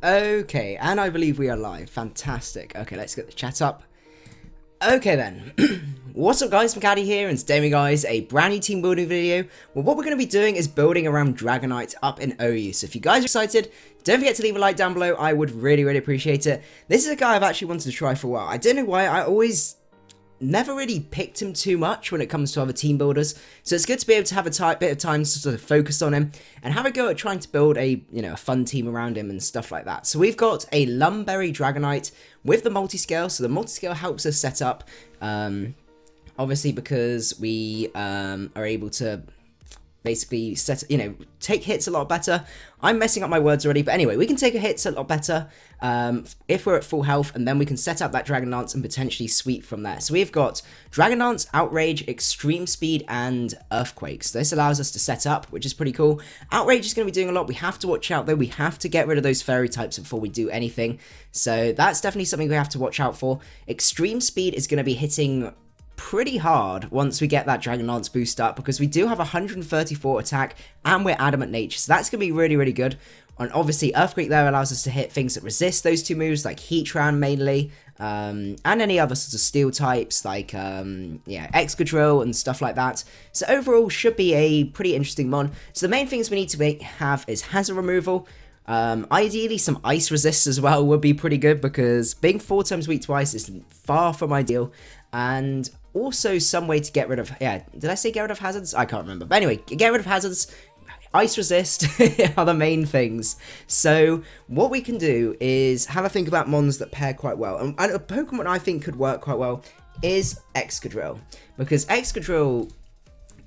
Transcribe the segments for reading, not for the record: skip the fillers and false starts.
Okay, and I believe we are live. Fantastic. Okay, let's get the chat up. Okay then. What's up guys, macadii here, and today guys, a brand new team building video. Well, what we're going to be doing is building around Dragonite up in OU. So if you guys are excited, don't forget to leave a like down below. I would really appreciate it. This is a guy I've actually wanted to try for a while. I don't know why, I always never really picked him too much when it comes to other team builders, so it's good to be able to have a bit of time to sort of focus on him and have a go at trying to build a a fun team around him and stuff like that. So we've got a Lum Berry Dragonite with the Multiscale, so the Multiscale helps us set up, obviously because we are able to basically take hits a lot better. I'm messing up my words already, but anyway, we can take hits a lot better if we're at full health, and then we can set up that Dragon Dance and potentially sweep from there. So we've got Dragon Dance, Outrage, Extreme Speed, and Earthquake. So this allows us to set up, which is pretty cool. Outrage is going to be doing a lot. We have to watch out though. We have to get rid of those fairy types before we do anything. So that's definitely something we have to watch out for. Extreme Speed is going to be hitting pretty hard once we get that Dragon Lance boost up, because we do have 134 attack and we're Adamant Nature, so that's going to be really good. And obviously Earthquake there allows us to hit things that resist those two moves, like Heatran mainly, and any other sorts of steel types like Excadrill and stuff like that. So overall should be a pretty interesting mon. So the main things we need to have is hazard removal. Ideally some ice resist as well would be pretty good, because being 4 times weak to ice is far from ideal. And also some way to get rid of, did I say get rid of hazards? I can't remember. But anyway, get rid of hazards, ice resist are the main things. So what we can do is have a think about mons that pair quite well. And a Pokemon I think could work quite well is Excadrill, because Excadrill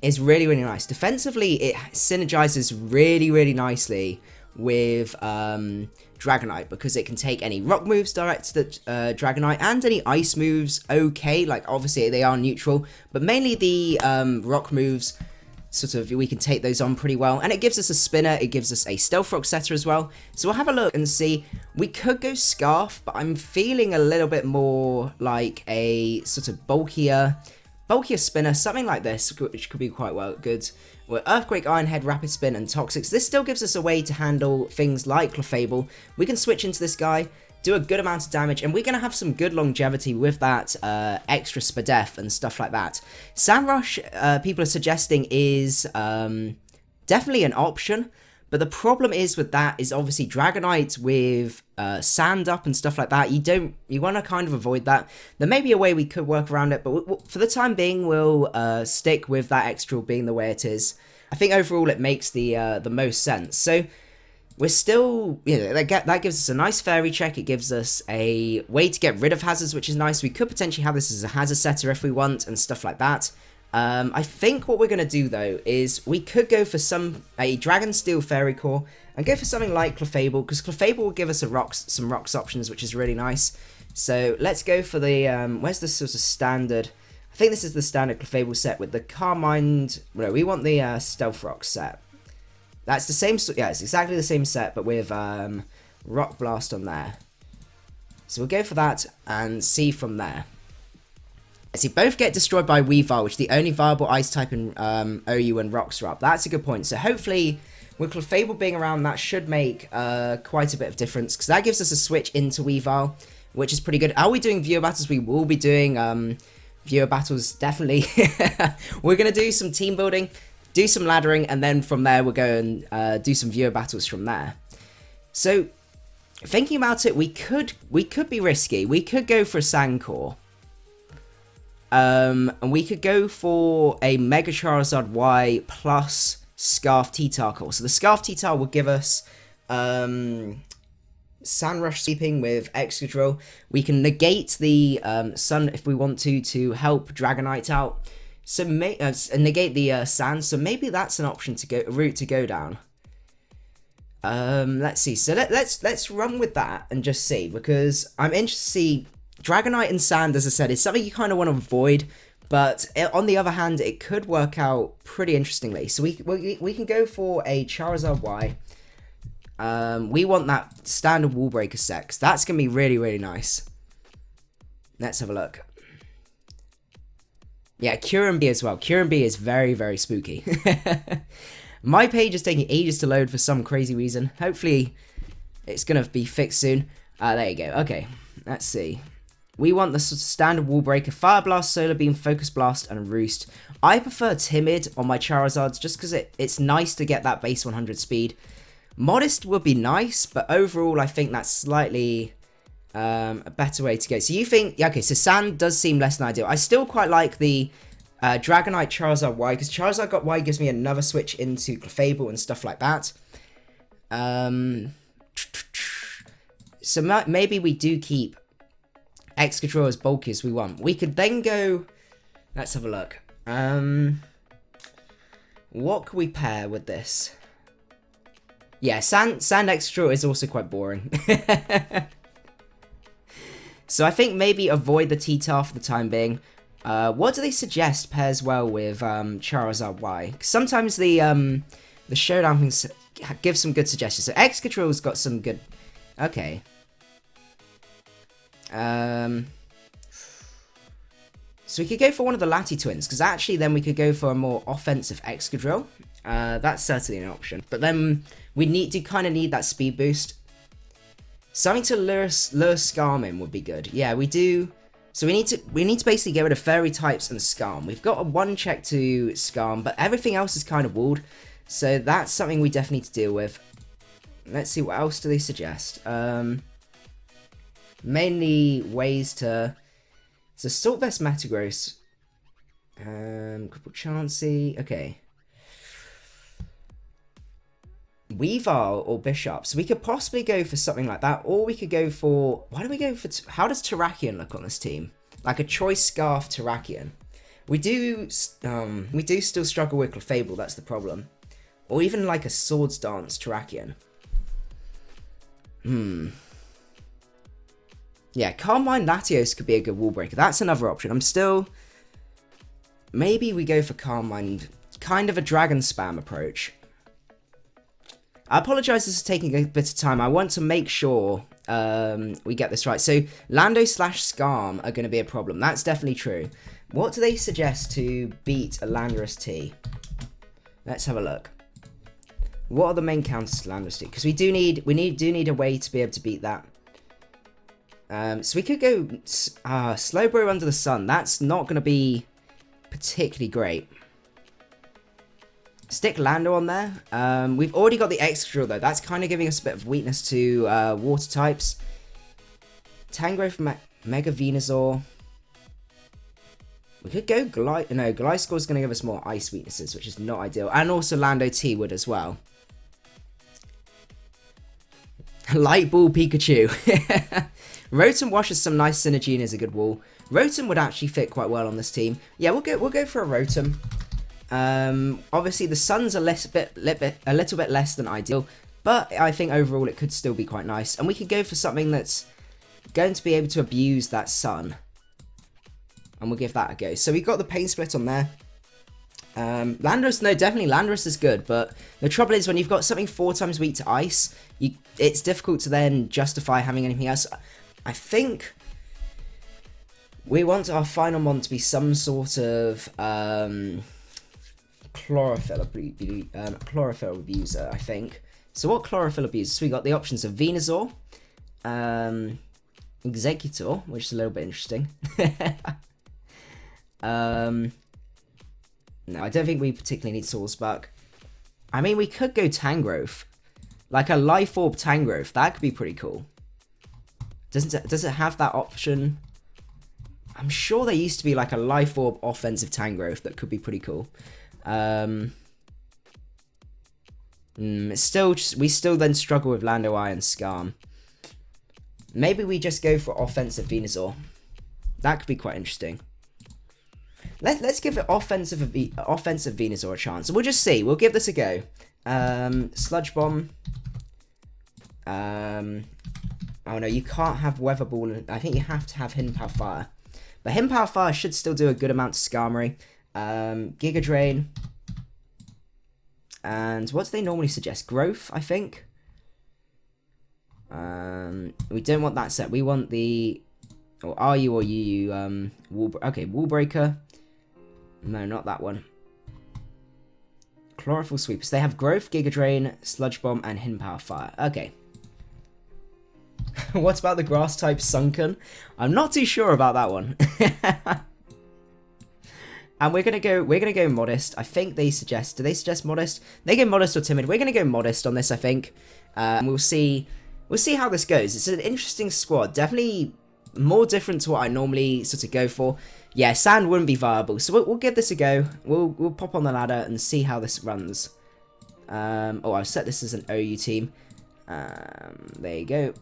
is really nice. Defensively, it synergizes really nicely with Dragonite, because it can take any rock moves direct to the Dragonite, and any ice moves, like obviously they are neutral, but mainly the rock moves, sort of, we can take those on pretty well. And it gives us a spinner, it gives us a stealth rock setter as well, so we'll have a look and see. We could go Scarf, but I'm feeling a little bit more like a sort of bulkier spinner, something like this, which could be quite good. With Earthquake, Iron Head, Rapid Spin, and Toxics, this still gives us a way to handle things like Clefable. We can switch into this guy, do a good amount of damage, and we're going to have some good longevity with that extra Spadef and stuff like that. Sandrush, people are suggesting, is definitely an option, but the problem is with that is obviously Dragonite with sand up and stuff like that. You want to kind of avoid that. There may be a way we could work around it, but for the time being, we'll stick with that Excadrill being the way it is. I think overall it makes the most sense. So we're still, that gives us a nice fairy check. It gives us a way to get rid of hazards, which is nice. We could potentially have this as a hazard setter if we want and stuff like that. I think what we're going to do though is we could go for a Dragon Steel Fairy Core and go for something like Clefable, because Clefable will give us some rocks options, which is really nice. So let's go for the where's the sort of standard? I think this is the standard Clefable set with the Carmine. No, we want the Stealth Rock set. That's the same. Yeah, it's exactly the same set, but with Rock Blast on there. So we'll go for that and see from there. See, both get destroyed by Weavile, which is the only viable ice type in OU when rocks are up. That's a good point. So hopefully, with Clefable being around, that should make quite a bit of difference, because that gives us a switch into Weavile, which is pretty good. Are we doing viewer battles? We will be doing viewer battles, definitely. We're going to do some team building, do some laddering, and then from there we'll go and do some viewer battles from there. So, thinking about it, we could be risky. We could go for a Sand Core. And we could go for a Mega Charizard Y plus Scarf T-Tar Core. So the Scarf T-Tar will give us Sandrush Sweeping with Excadrill. We can negate the Sun if we want to help Dragonite out. So negate the Sand. So maybe that's an option to go, a route to go down. Let's see. So let's run with that and just see, because I'm interested to see. Dragonite and Sand, as I said, is something you kind of want to avoid, but on the other hand, it could work out pretty interestingly. So we can go for a Charizard Y. We want that standard Wall Breaker set, 'cause that's going to be really nice. Let's have a look. Yeah, Kyurem B as well. Kyurem B is very spooky. My page is taking ages to load for some crazy reason. Hopefully It's going to be fixed soon. There you go. Okay, let's see. We want the standard Wall Breaker, Fire Blast, Solar Beam, Focus Blast, and Roost. I prefer Timid on my Charizards just because it's nice to get that base 100 speed. Modest would be nice, but overall I think that's slightly a better way to go. So you think, yeah, okay, so Sand does seem less than ideal. I still quite like the Dragonite Charizard Y, because Charizard got Y gives me another switch into Clefable and stuff like that. So maybe we do keep Excadrill as bulky as we want. We could then go... Let's have a look. What can we pair with this? Yeah, Sand Excadrill is also quite boring. So I think maybe avoid the T-Tar for the time being. What do they suggest pairs well with Charizard Y? Sometimes the Showdown things give some good suggestions. So Excadrill's got some good... Okay. So we could go for one of the Lati twins, because actually then we could go for a more offensive Excadrill. That's certainly an option. But then we kind of need that speed boost. Something to lure Skarm in would be good. Yeah, we do. So we need to basically get rid of Fairy types and Skarm. We've got a 1 check to Skarm, but everything else is kind of walled. So that's something we definitely need to deal with. Let's see, what else do they suggest? Mainly ways to... So Salt Vest Metagross. Crippled Chansey. Okay. Weavile or Bishop. So we could possibly go for something like that. Or we could go for... Why don't we go for... How does Terrakion look on this team? Like a Choice Scarf Terrakion. We do still struggle with Clefable. That's the problem. Or even like a Swords Dance Terrakion. Yeah, Carmine Latios could be a good wall breaker. That's another option. I'm still... Maybe we go for Carmine. Kind of a dragon spam approach. I apologise, this is taking a bit of time. I want to make sure we get this right. So, Lando / Skarm are going to be a problem. That's definitely true. What do they suggest to beat a Landorus T? Let's have a look. What are the main counters to Landorus T? Because we do need a way to be able to beat that. So we could go Slowbro Under the Sun. That's not going to be particularly great. Stick Lando on there. We've already got the Excadrill though. That's kind of giving us a bit of weakness to water types. Tangrowth, Mega Venusaur. We could go no, Gliscor is going to give us more ice weaknesses, which is not ideal. And also Lando T would as well. Light Ball Pikachu. Rotom Wash has some nice synergy and is a good wall. Rotom would actually fit quite well on this team. Yeah, we'll go for a Rotom. Obviously the Sun's a little bit less than ideal, but I think overall it could still be quite nice. And we could go for something that's going to be able to abuse that Sun. And we'll give that a go. So we got the Pain Split on there. Landorus, no, definitely Landorus is good, but the trouble is when you've got something 4 times weak to ice, it's difficult to then justify having anything else. I think we want our final mon to be some sort of chlorophyll abuser, I think. So what chlorophyll abuser? So we got the options of Venusaur, Executor, which is a little bit interesting. No, I don't think we particularly need Swordspark. I mean, we could go Tangrowth. Like a Life Orb Tangrowth. That could be pretty cool. Does it have that option? I'm sure there used to be like a Life Orb offensive Tangrowth that could be pretty cool. We still then struggle with Lando I and Skarm. Maybe we just go for offensive Venusaur. That could be quite interesting. Let's give it offensive Venusaur a chance. We'll just see. We'll give this a go. Sludge Bomb. Oh no, you can't have Weather Ball. I think you have to have Hidden Power Fire. But Hidden Power Fire should still do a good amount to Skarmory. Giga Drain. And what do they normally suggest? Growth, I think. We don't want that set. We want the... Or RU or UU. Wall Breaker. No, not that one. Chlorophyll Sweepers. They have Growth, Giga Drain, Sludge Bomb, and Hidden Power Fire. Okay. What about the grass type Sunken? I'm not too sure about that one. And we're gonna go modest. I think they suggest. Do they suggest modest? They go modest or timid. We're gonna go modest on this, I think. And we'll see how this goes. It's an interesting squad. Definitely more different to what I normally sort of go for. Yeah, sand wouldn't be viable, so we'll give this a go. We'll pop on the ladder and see how this runs. Oh, I've set this as an OU team. There you go.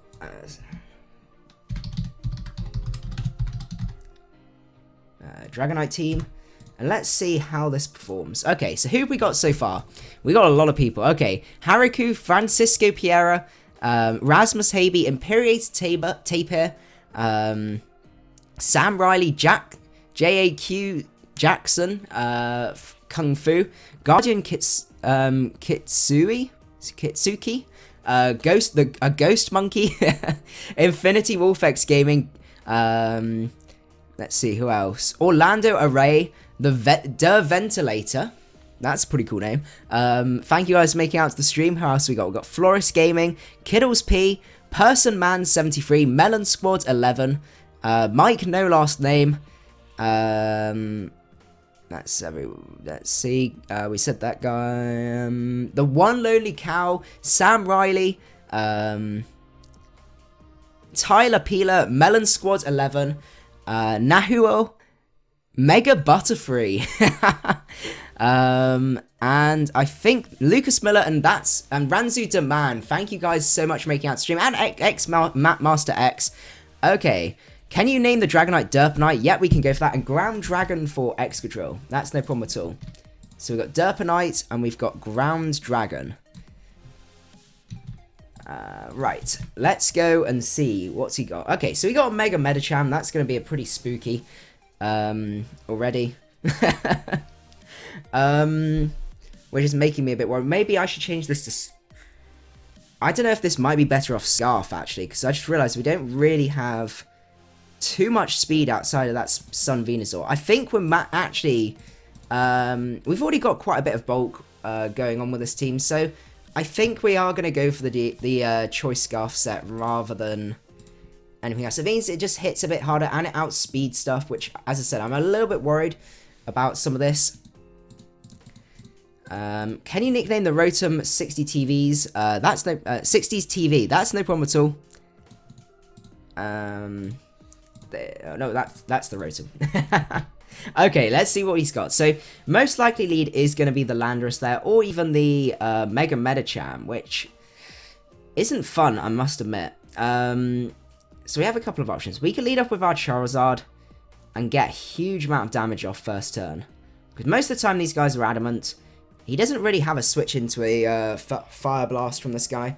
Dragonite team. And let's see how this performs. Okay, so who have we got so far? We got a lot of people. Okay, Hariku, Francisco Piera, Rasmus Habe, Imperiator Tapir, Sam Riley, JAQ Jackson, Kung Fu, Guardian Kitsuki, Ghost Monkey, Infinity Wolfex Gaming, let's see who else, Orlando Array, the Ventilator, that's a pretty cool name. Thank you guys for making out to the stream. Who else we got? We got Florist Gaming, Kiddles P, Person Man 73, Melon Squad 11, Mike No Last Name. Let's see. We said that guy. The One Lonely Cow, Sam Riley, Tyler Peeler, Melon Squad 11, Nahuo, Mega Butterfree, and I think Lucas Miller and Ranzu Demand. Thank you guys so much for making out the stream, and Master X. Okay. Can you name the Dragonite Derpanite? Yeah, we can go for that. And Ground Dragon for Excadrill. That's no problem at all. So we've got Derpanite and we've got Ground Dragon. Right. Let's go and see what's he got. Okay, so we got a Mega Medicham. That's going to be a pretty spooky already. Which is making me a bit worried. Maybe I should change this to... I don't know if this might be better off Scarf, actually, because I just realized we don't really have too much speed outside of that Sun Venusaur. I think we're actually... we've already got quite a bit of bulk going on with this team, so I think we are going to go for the Choice Scarf set rather than anything else. It means it just hits a bit harder and it outspeeds stuff, which, as I said, I'm a little bit worried about some of this. Can you nickname the Rotom 60 TVs? That's no 60s TV. That's no problem at all. No, that's the Rotom. Okay, let's see what he's got. So, most likely lead is going to be the Landorus there, or even the Mega Medicham, which isn't fun, I must admit. So we have a couple of options. We can lead up with our Charizard and get a huge amount of damage off first turn. Because most of the time these guys are adamant. He doesn't really have a switch into a Fire Blast from this guy.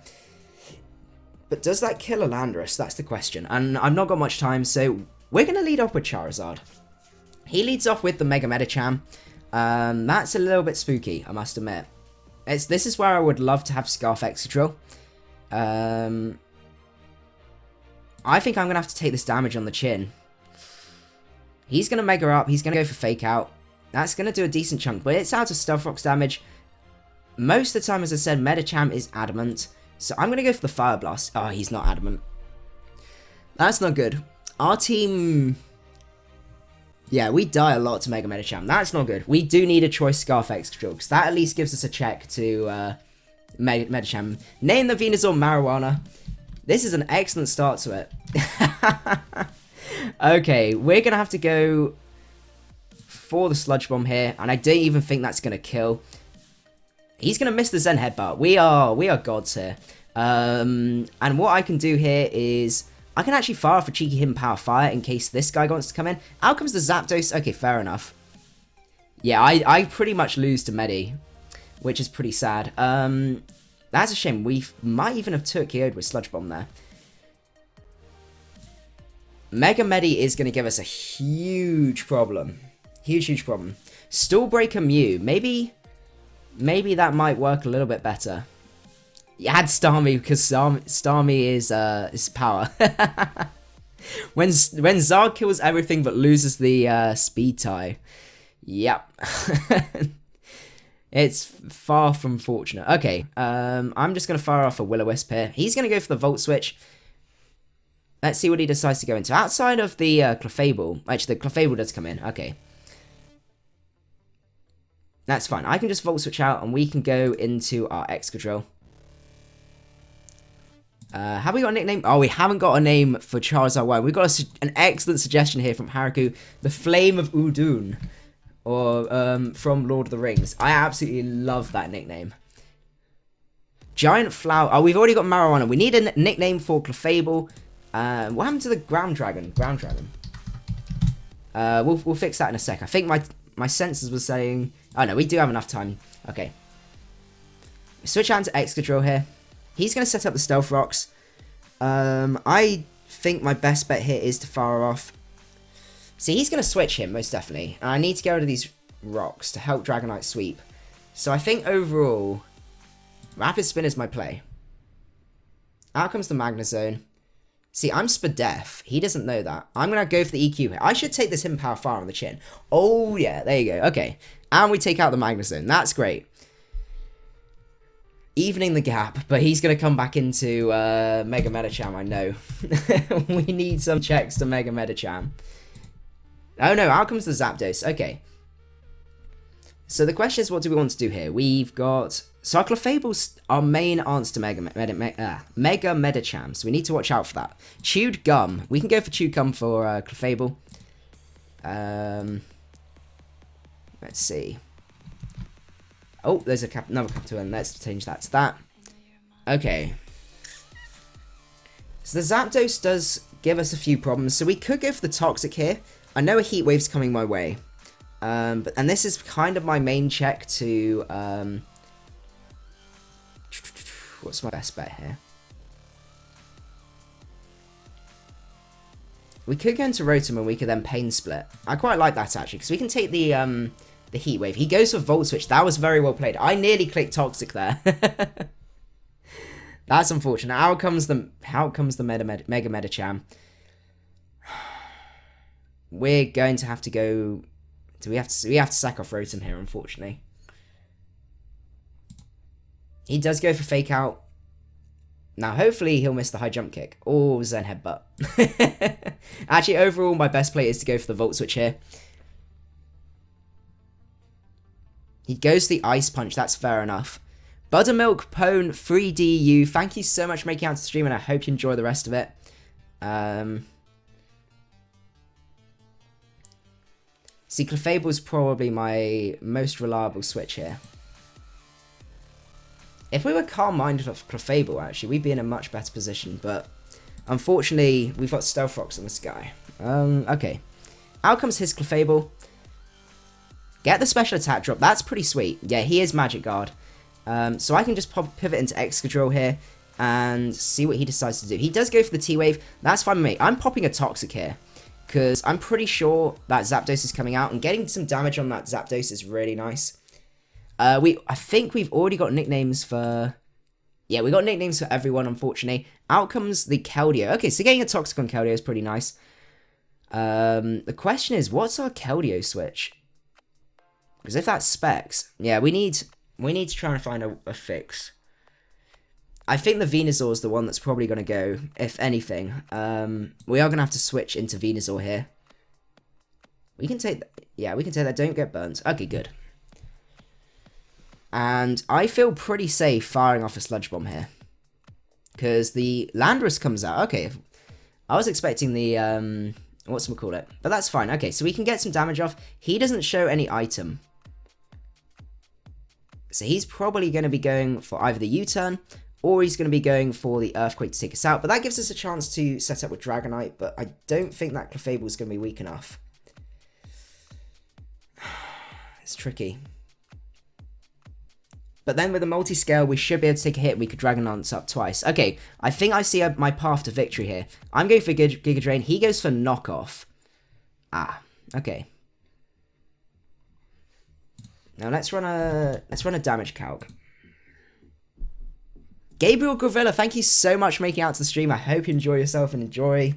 But does that kill a Landorus? That's the question. And I've not got much time, so we're going to lead off with Charizard. He leads off with the Mega Medicham. That's a little bit spooky, I must admit. This is where I would love to have Scarf Excadrill. I think I'm going to have to take this damage on the chin. He's going to Mega up. He's going to go for Fake Out. That's going to do a decent chunk, but it's out of Stealth Rock's damage. Most of the time, as I said, Medicham is adamant. So I'm going to go for the Fire Blast. Oh, he's not adamant. That's not good. Our team... Yeah, we die a lot to Mega Medicham. That's not good. We do need a Choice Scarf Excadrill, because that at least gives us a check to Medicham. Name the Venusaur Marijuana. This is an excellent start to it. Okay, we're going to have to go for the Sludge Bomb here, and I don't even think that's going to kill. He's going to miss the Zen Headbutt. We are gods here. And what I can do here is... I can actually fire off a cheeky Hidden Power Fire in case this guy wants to come in. Out comes the Zapdos. Okay, fair enough. Yeah, I pretty much lose to Medi, which is pretty sad. That's a shame. We might even have Turkey'd with Sludge Bomb there. Mega Medi is going to give us a huge problem. Huge problem. Stallbreaker Mew. Maybe that might work a little bit better. You had Starmie because Starmie is power. when Zarg kills everything but loses the speed tie. Yep. It's far from fortunate. Okay, I'm just going to fire off a Will-O-Wisp here. He's going to go for the Volt Switch. Let's see what he decides to go into. Outside of the Clefable. Actually, the Clefable does come in. Okay. That's fine. I can just Volt Switch out and we can go into our Excadrill. Have we got a nickname? Oh, we haven't got a name for Charizard Y. We've got an excellent suggestion here from Haraku. The Flame of Udun. Or from Lord of the Rings. I absolutely love that nickname. Giant Flower. Oh, we've already got Marijuana. We need a nickname for Clefable. What happened to the Ground Dragon? Ground Dragon. We'll fix that in a sec. I think my sensors were saying... Oh, no, we do have enough time. Okay. Switch out to Excadrill here. He's going to set up the Stealth Rocks. I think my best bet here is to fire off. See, he's going to switch him, most definitely. And I need to get rid of these rocks to help Dragonite sweep. So I think overall, Rapid Spin is my play. Out comes the Magnezone. See, I'm Spadef. He doesn't know that. I'm going to go for the EQ here. I should take this Hidden Power Fire on the chin. Oh, yeah, there you go. Okay. And we take out the Magnezone. That's great. Evening the gap, but he's going to come back into Mega Medicham, I know. We need some checks to Mega Medicham. Oh no, out comes the Zapdos. Okay. So the question is, what do we want to do here? We've got... So our Clefable's our main answer to Mega Medicham, so we need to watch out for that. Chewed Gum. We can go for Chewed Gum for Clefable. Let's see. Oh, there's another capital N. Let's change that to that. Okay. So the Zapdos does give us a few problems. So we could go for the Toxic here. I know a Heat Wave's coming my way. And this is kind of my main check to... what's my best bet here? We could go into Rotom and we could then Pain Split. I quite like that actually, because we can take the Heat Wave. He goes for Volt Switch. That was very well played. I nearly clicked Toxic there. That's unfortunate. Out comes the Mega Medicham. We're going to have to go... We have to sack off Rotom here, unfortunately. He does go for Fake Out. Now, hopefully, he'll miss the high jump kick. Or Zen Headbutt. Actually, overall, my best play is to go for the Volt Switch here. He goes to the Ice Punch. That's fair enough. Buttermilk Pone 3DU. Thank you so much for making it out to the stream, and I hope you enjoy the rest of it. See, Clefable's probably my most reliable switch here. If we were calm-minded of Clefable, actually, we'd be in a much better position, but unfortunately, we've got Stealth Rocks in the sky. Okay. Out comes his Clefable. Get the special attack drop. That's pretty sweet. Yeah, he is Magic Guard. So I can just pivot into Excadrill here and see what he decides to do. He does go for the T-Wave. That's fine with me. I'm popping a Toxic here because I'm pretty sure that Zapdos is coming out, and getting some damage on that Zapdos is really nice. I think we've already got nicknames for... Yeah, we got nicknames for everyone, unfortunately. Out comes the Keldeo. Okay, so getting a Toxic on Keldeo is pretty nice. The question is, what's our Keldeo switch? Because if that's Specs... Yeah, we need to try and find a fix. I think the Venusaur is the one that's probably going to go, if anything. We are going to have to switch into Venusaur here. We can take... Yeah, we can take that. Don't get burnt. Okay, good. And I feel pretty safe firing off a Sludge Bomb here. Because the Landorus comes out. Okay. I was expecting the, whatchamacallit. But that's fine. Okay, so we can get some damage off. He doesn't show any item. So he's probably going to be going for either the U-turn, or he's going to be going for the Earthquake to take us out. But that gives us a chance to set up with Dragonite. But I don't think that Clefable is going to be weak enough. It's tricky. But then with the Multiscale, we should be able to take a hit. We could Dragonlance up twice. Okay, I think I see my path to victory here. I'm going for Giga Drain. He goes for Knockoff. Ah, okay. Now let's run a damage calc. Gabriel Gravilla, thank you so much for making it out to the stream. I hope you enjoy yourself and enjoy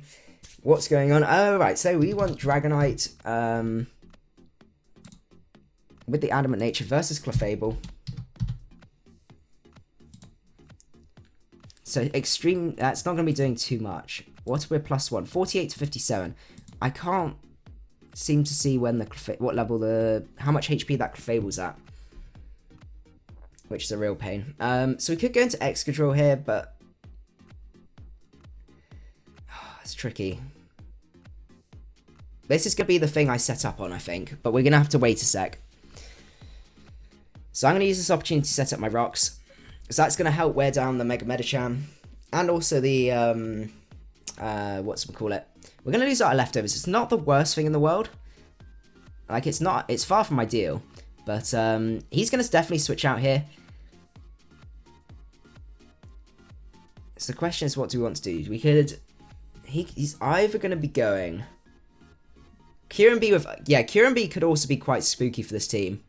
what's going on. Oh, right, so we want Dragonite with the Adamant Nature versus Clefable. So extreme, that's not going to be doing too much. What's we're +1? 48 to 57. I can't seem to see when what level how much HP that Clefable's at. Which is a real pain. So we could go into Excadrill here, but it's tricky. This is going to be the thing I set up on, I think, but we're going to have to wait a sec. So I'm going to use this opportunity to set up my rocks. So that's going to help wear down the Mega Medicham. And also the, whatchamacallit. We're going to lose our leftovers. It's not the worst thing in the world. Like, it's far from ideal. But he's going to definitely switch out here. So the question is, what do we want to do? We could... He's either going to be going... Kieran B with... Yeah, Kieran B could also be quite spooky for this team.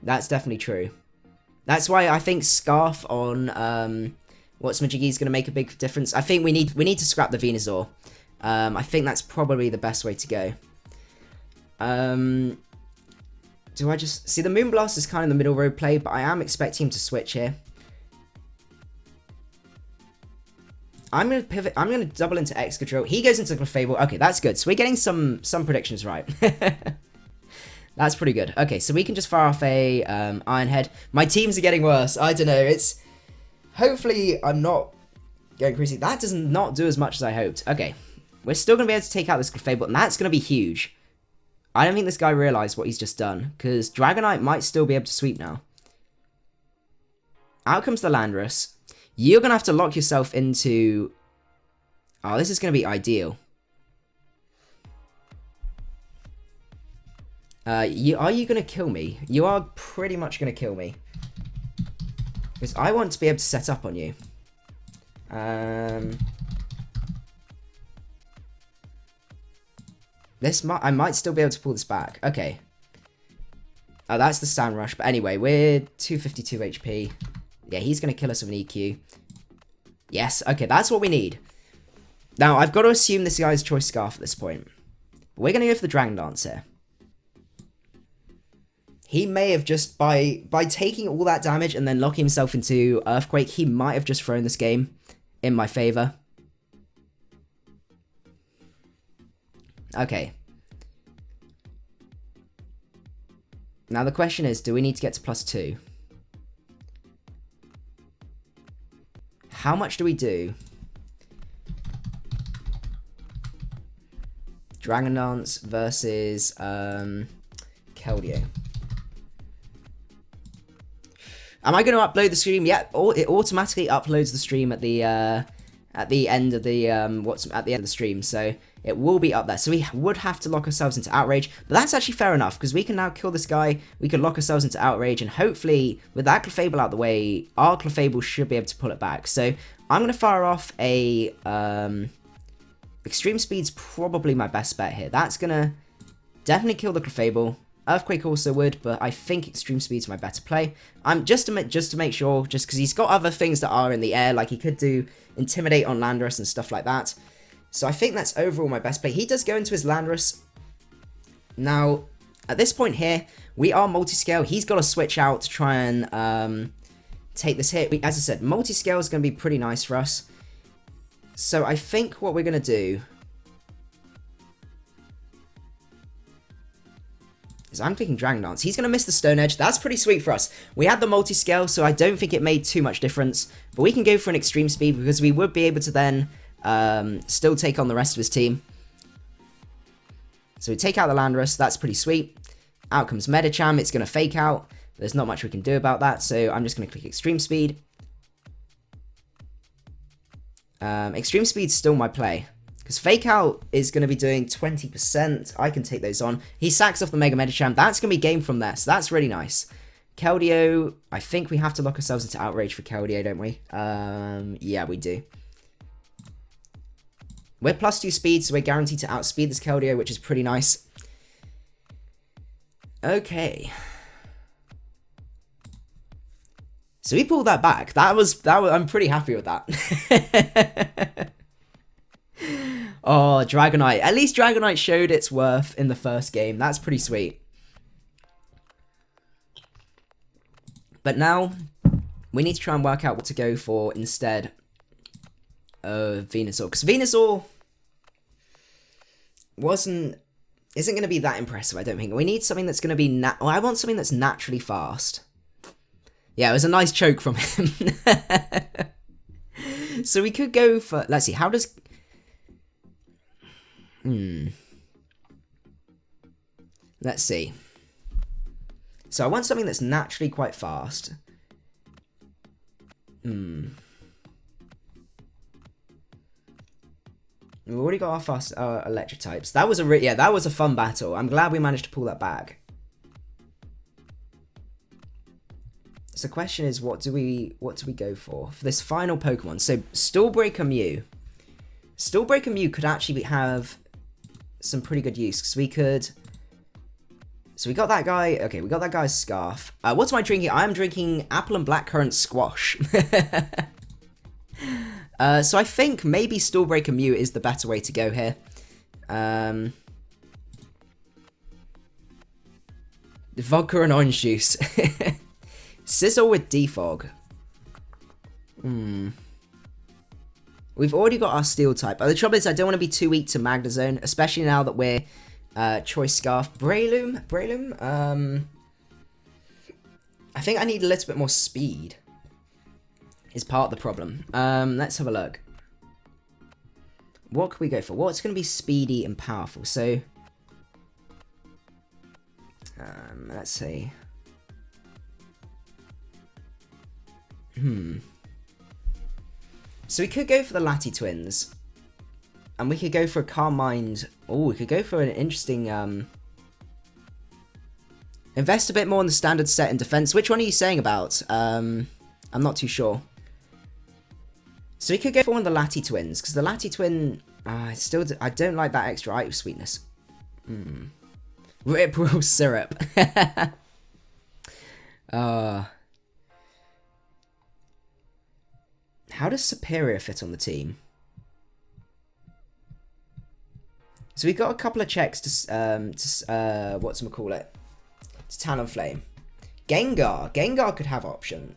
That's definitely true. That's why I think Scarf on whatchamajiggy is going to make a big difference. I think we need to scrap the Venusaur. I think that's probably the best way to go. Do I just... See, the Moonblast is kind of the middle road play, but I am expecting him to switch here. I'm going to pivot. I'm going to double into Excadrill. He goes into Clefable. Okay, that's good. So we're getting some predictions right. That's pretty good. Okay, so we can just fire off a Iron Head. My teams are getting worse. I don't know. It's... Hopefully, I'm not going crazy. That does not do as much as I hoped. Okay, we're still going to be able to take out this Clefable, and that's going to be huge. I don't think this guy realized what he's just done, because Dragonite might still be able to sweep now. Out comes the Landorus. You're going to have to lock yourself into... Oh, this is going to be ideal. Are you going to kill me? You are pretty much going to kill me. Because I want to be able to set up on you. I might still be able to pull this back. Okay. Oh, that's the Sand Rush. But anyway, we're 252 HP. Yeah, he's going to kill us with an EQ. Yes, okay, that's what we need. Now, I've got to assume this guy's Choice Scarf at this point. We're going to go for the Dragon Dance here. He may have just, by taking all that damage and then locking himself into Earthquake, he might have just thrown this game in my favor. Okay. Now the question is, do we need to get to +2? How much do we do? Dragon Dance versus Keldeo. Am I going to upload the stream? Yeah, it automatically uploads the stream at the end of the at the end of the stream, so it will be up there. So we would have to lock ourselves into Outrage, but that's actually fair enough because we can now kill this guy. We can lock ourselves into Outrage, and hopefully with that Clefable out the way, our Clefable should be able to pull it back. So I'm going to fire off a Extreme Speed's probably my best bet here. That's going to definitely kill the Clefable. Earthquake also would, but I think Extreme Speed's my better play. Just to make sure, just because he's got other things that are in the air, like he could do Intimidate on Landorus and stuff like that. So I think that's overall my best play. He does go into his Landorus. Now, at this point here, we are Multiscale. He's got to switch out to try and take this hit. As I said, Multiscale is going to be pretty nice for us. So I think what we're going to do is I'm thinking Dragon Dance. He's going to miss the Stone Edge. That's pretty sweet for us. We had the Multiscale, so I don't think it made too much difference. But we can go for an Extreme Speed because we would be able to then still take on the rest of his team. So we take out the Landorus. That's pretty sweet. Out comes Medicham. It's going to fake out. There's not much we can do about that, so I'm just going to click Extreme Speed. Extreme Speed's still my play. Because Fake Out is going to be doing 20%. I can take those on. He sacks off the Mega Medicham. That's going to be game from there, so that's really nice. Keldeo, I think we have to lock ourselves into Outrage for Keldeo, don't we? Yeah, we do. We're +2 speed, so we're guaranteed to outspeed this Keldeo, which is pretty nice. Okay. So we pulled that back. That was I'm pretty happy with that. Oh, Dragonite. At least Dragonite showed its worth in the first game. That's pretty sweet. But now, we need to try and work out what to go for instead Venusaur, because Venusaur isn't going to be that impressive, I don't think. We need something that's going to be I want something that's naturally fast. Yeah, it was a nice choke from him. So we could go for, let's see, how does... Let's see. So I want something that's naturally quite fast. We've already got our fast electric types. That was that was a fun battle. I'm glad we managed to pull that back. So the question is, what do we go for this final Pokemon? So Stallbreaker Mew. Stallbreaker Mew could actually have some pretty good use, because we could... So we got that guy. Okay, we got that guy's Scarf. What am I drinking? I am drinking apple and blackcurrant squash. So I think maybe Stallbreaker Mew is the better way to go here. Vodka and orange juice. Sizzle with Defog. We've already got our Steel type. But the trouble is I don't want to be too weak to Magnezone, especially now that we're Choice Scarf. Breloom? I think I need a little bit more speed. Is part of the problem. Let's have a look. What can we go for? What's going to be speedy and powerful? So, let's see. So we could go for the Lati Twins. And we could go for a Calm Mind. Oh, we could go for an interesting... Invest a bit more in the standard set in defense. Which one are you saying about? I'm not too sure. So we could go for one of the Lati Twins, because the Lati Twin, I don't like that extra item sweetness. Rip Roll Syrup. How does Superior fit on the team? So we've got a couple of checks to whatchamacallit, to Talonflame. Gengar could have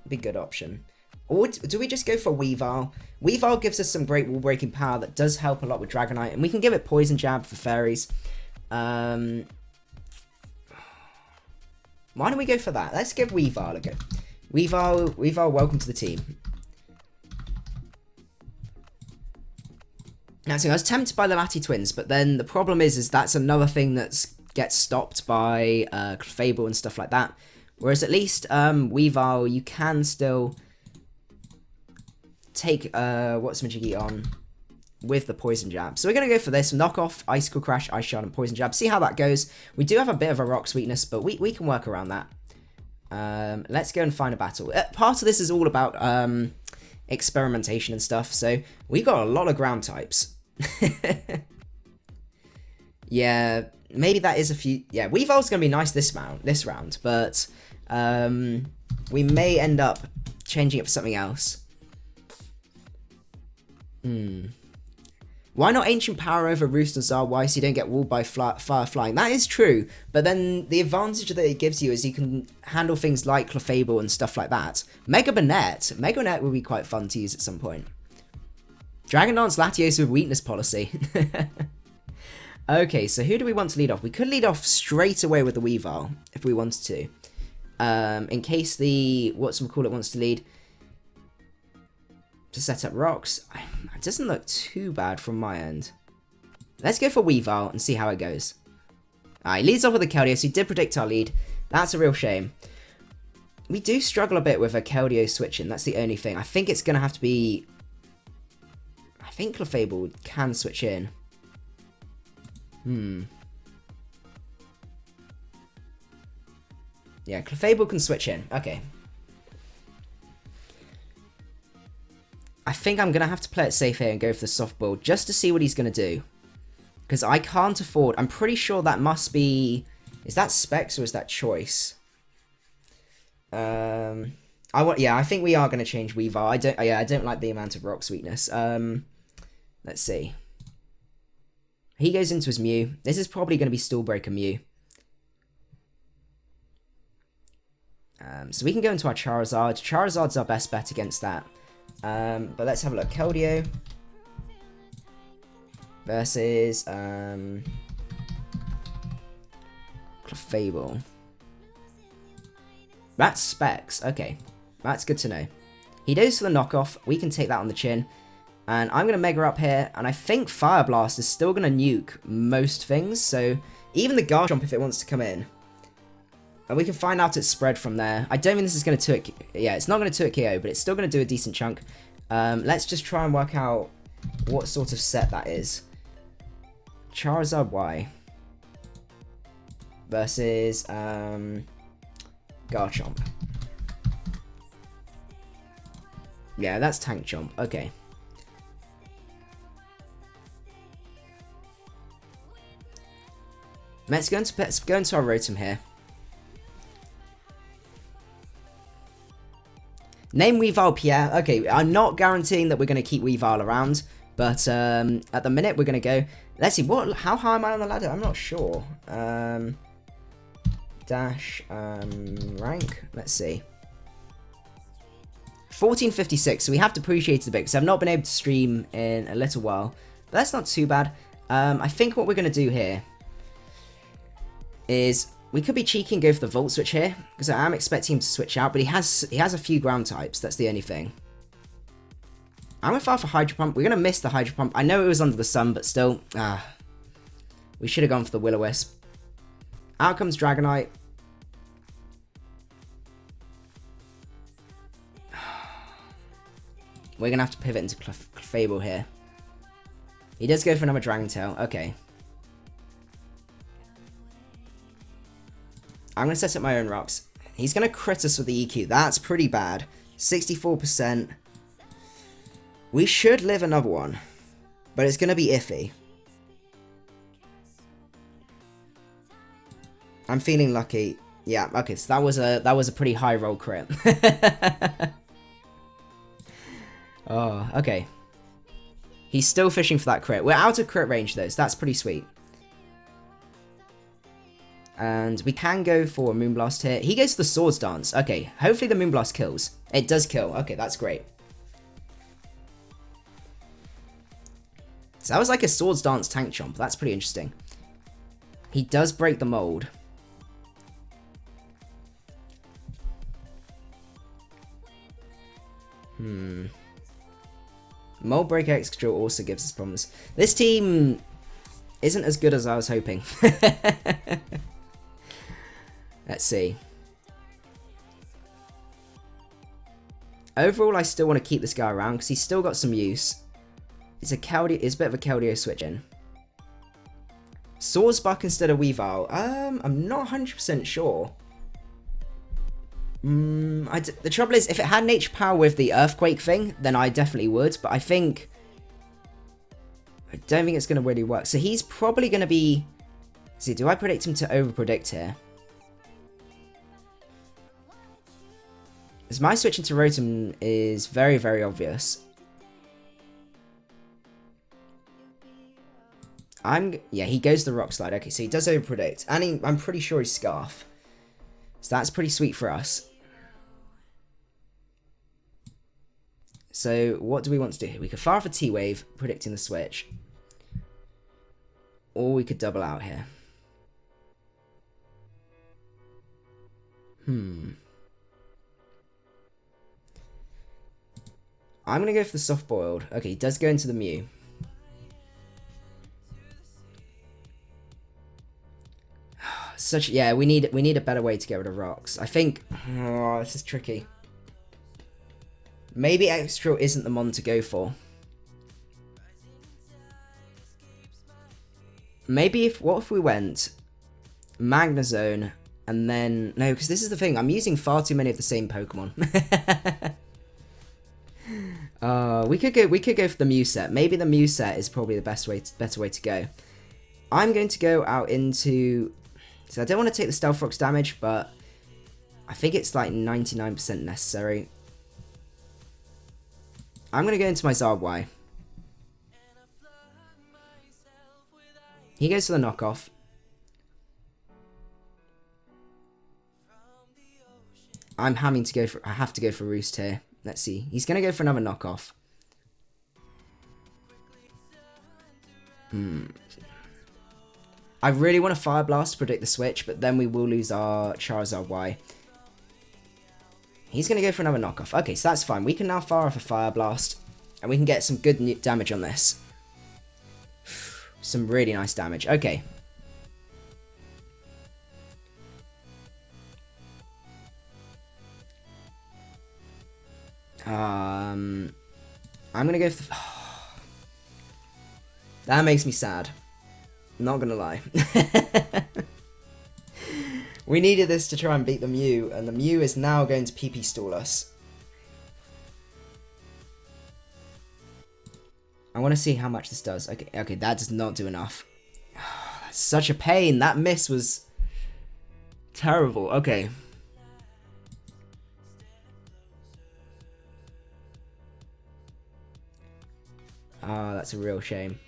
be a good option. Or do we just go for Weavile? Weavile gives us some great wall breaking power that does help a lot with Dragonite, and we can give it Poison Jab for fairies. Why don't we go for that? Let's give Weavile a go. Weavile, welcome to the team. Now, so I was tempted by the Lati Twins, but then the problem is that's another thing that gets stopped by Clefable and stuff like that. Whereas at least Weavile, you can still take whatchamajiggy on with the Poison Jab. So we're going to go for this. Knock off Icicle Crash, Ice Shard, and Poison Jab. See how that goes. We do have a bit of a rock sweetness, but we can work around that. Let's go and find a battle. Part of this is all about experimentation and stuff, so we got a lot of ground types. Yeah, maybe that is a few... Yeah, Weavile's going to be nice this round, but we may end up changing it for something else. Why not Ancient Power over Rooster Zarwai so you don't get walled by Fire Flying? That is true, but then the advantage that it gives you is you can handle things like Clefable and stuff like that. Mega Banette would be quite fun to use at some point. Dragon Dance Latios with Weakness Policy. Okay, so who do we want to lead off? We could lead off straight away with the Weavile, if we wanted to. In case the whatchamacallit wants to lead. To set up rocks. It doesn't look too bad from my end. Let's go for Weavile and see how it goes. He leads off with a Keldeo, so he did predict our lead. That's a real shame. We do struggle a bit with a Keldeo switching. That's the only thing. I think it's going to have to be... I think Clefable can switch in. Yeah, Clefable can switch in. Okay. I think I'm going to have to play it safe here and go for the softball just to see what he's going to do. Because I can't afford... I'm pretty sure that must be... Is that Specs or is that Choice? Yeah, I think we are going to change Weavile. I don't like the amount of rock sweetness. Let's see. He goes into his Mew. This is probably going to be Stallbreaker Mew. So we can go into our Charizard. Charizard's our best bet against that. But let's have a look. Keldeo. versus Clefable. That's specs. Okay, that's good to know. He goes for the knockoff. We can take that on the chin. And I'm going to Mega up here. And I think Fire Blast is still going to nuke most things. So even the Garchomp if it wants to come in. And we can find out its spread from there. I don't think this is going to 2-hit. Yeah, it's not going to 2-hit KO, but it's still going to do a decent chunk. Let's just try and work out what sort of set that is. Charizard Y versus Garchomp. Yeah, that's Tank Chomp. Okay. Let's go into our Rotom here. Name Weavile Pierre. Okay, I'm not guaranteeing that we're going to keep Weavile around, but at the minute we're going to go. Let's see, how high am I on the ladder? I'm not sure. Rank. Let's see. 1456, so we have to appreciate it a bit, because I've not been able to stream in a little while. But that's not too bad. I think what we're going to do here is we could be cheeky and go for the Volt Switch here, because I am expecting him to switch out, but he has a few ground types, that's the only thing. I'm going to fire for Hydro Pump. We're going to miss the Hydro Pump. I know it was under the sun, but still, we should have gone for the Will-O-Wisp. Out comes Dragonite. We're going to have to pivot into Clefable here. He does go for another Dragon Tail. Okay. I'm going to set up my own rocks. He's going to crit us with the EQ. That's pretty bad. 64%. We should live another one. But it's going to be iffy. I'm feeling lucky. Yeah, okay, so that was a pretty high roll crit. Oh, okay. He's still fishing for that crit. We're out of crit range though, so that's pretty sweet. And we can go for a Moonblast here. He goes for the Swords Dance. Okay, hopefully the Moonblast kills. It does kill. Okay, that's great. So that was like a Swords Dance Tank Chomp. That's pretty interesting. He does break the mold. Mold Break Excadrill also gives us problems. This team isn't as good as I was hoping. Let's see. Overall, I still want to keep this guy around because he's still got some use. It's a bit of a Keldeo switch in. Swordsbuck instead of Weavile. I'm not 100% sure. The trouble is, if it had nature power with the earthquake thing, then I definitely would, but I don't think it's going to really work. So he's probably going to be... Let's see, do I predict him to over-predict here? As my switch into Rotom is very, very obvious. Yeah, he goes the Rock Slide. Okay, so he does over-predict. And I'm pretty sure he's Scarf. So that's pretty sweet for us. So what do we want to do here? We could fire for T-Wave, predicting the switch. Or we could double out here. I'm going to go for the Soft Boiled. Okay, he does go into the Mew. Yeah, we need a better way to get rid of rocks. I think... Oh, this is tricky. Maybe Excadrill isn't the mon to go for. Maybe what if we went Magnezone and then... No, because this is the thing. I'm using far too many of the same Pokemon. We could go for the Mew set. Maybe the Mew set is probably the better way to go. I'm going to go out into... So I don't want to take the Stealth Rock's damage, but I think it's like 99% necessary. I'm going to go into my Zard. He goes for the knockoff. I have to go for Roost here. Let's see. He's going to go for another knockoff. I really want a Fire Blast to predict the switch, but then we will lose our Charizard Y. He's going to go for another knockoff. Okay, so that's fine. We can now fire off a Fire Blast, and we can get some good damage on this. Some really nice damage. Okay. I'm going to go for... That makes me sad. Not going to lie. We needed this to try and beat the Mew, and the Mew is now going to PP stall us. I want to see how much this does. Okay, that does not do enough. That's such a pain. That miss was terrible. Okay. Ah, that's a real shame.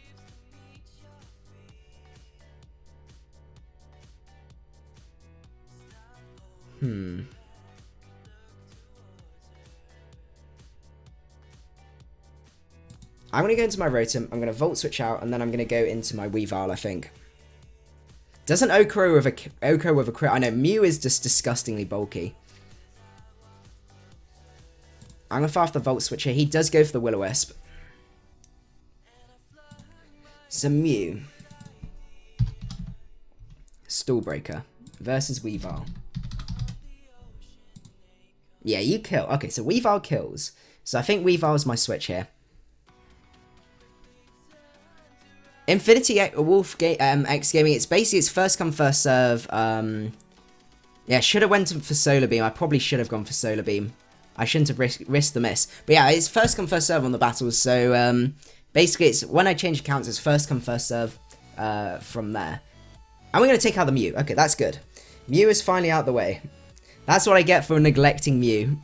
I'm going to go into my Rotom, I'm going to Volt Switch out, and then I'm going to go into my Weavile, I think. Doesn't Oko with a crit? I know, Mew is just disgustingly bulky. I'm going to fire off the Volt Switch here. He does go for the Will-O-Wisp. So Mew. Stallbreaker versus Weavile. Yeah, you kill. Okay, so Weavile kills. So I think Weavile is my switch here. Infinity Wolf X Gaming, it's basically it's first come first serve. Yeah, should have went for Solar Beam. I probably should have gone for Solar Beam. I shouldn't have risked the miss. But yeah, it's first come first serve on the battles. So basically, it's when I change accounts, it's first come first serve from there. And we're going to take out the Mew. Okay, that's good. Mew is finally out the way. That's what I get for neglecting Mew.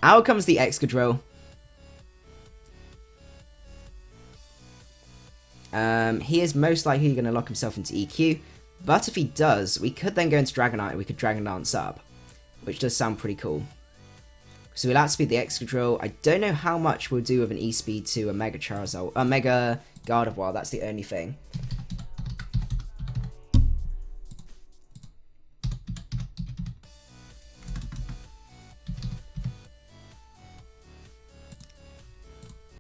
Out comes the Excadrill. He is most likely going to lock himself into EQ. But if he does, we could then go into Dragonite and we could Dragon Dance up. Which does sound pretty cool. So we'll outspeed the Excadrill. I don't know how much we'll do with an E-Speed to a Mega Charizard. A Mega Gardevoir, that's the only thing.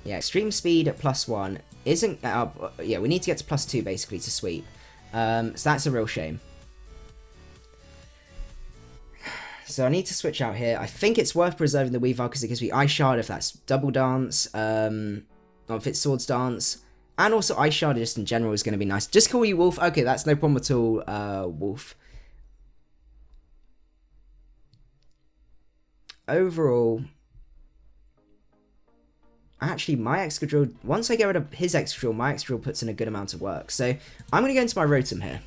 Yeah, extreme speed at +1 isn't... yeah, we need to get to +2 basically to sweep. So that's a real shame. So I need to switch out here. I think it's worth preserving the Weavile because it gives me Ice Shard if that's Double Dance, or if it's Swords Dance. And also Ice Shard just in general is going to be nice. Just call you Wolf. Okay, that's no problem at all, Wolf. Overall... Actually, my Excadrill, once I get rid of his Excadrill, my Excadrill puts in a good amount of work. So, I'm going to go into my Rotom here.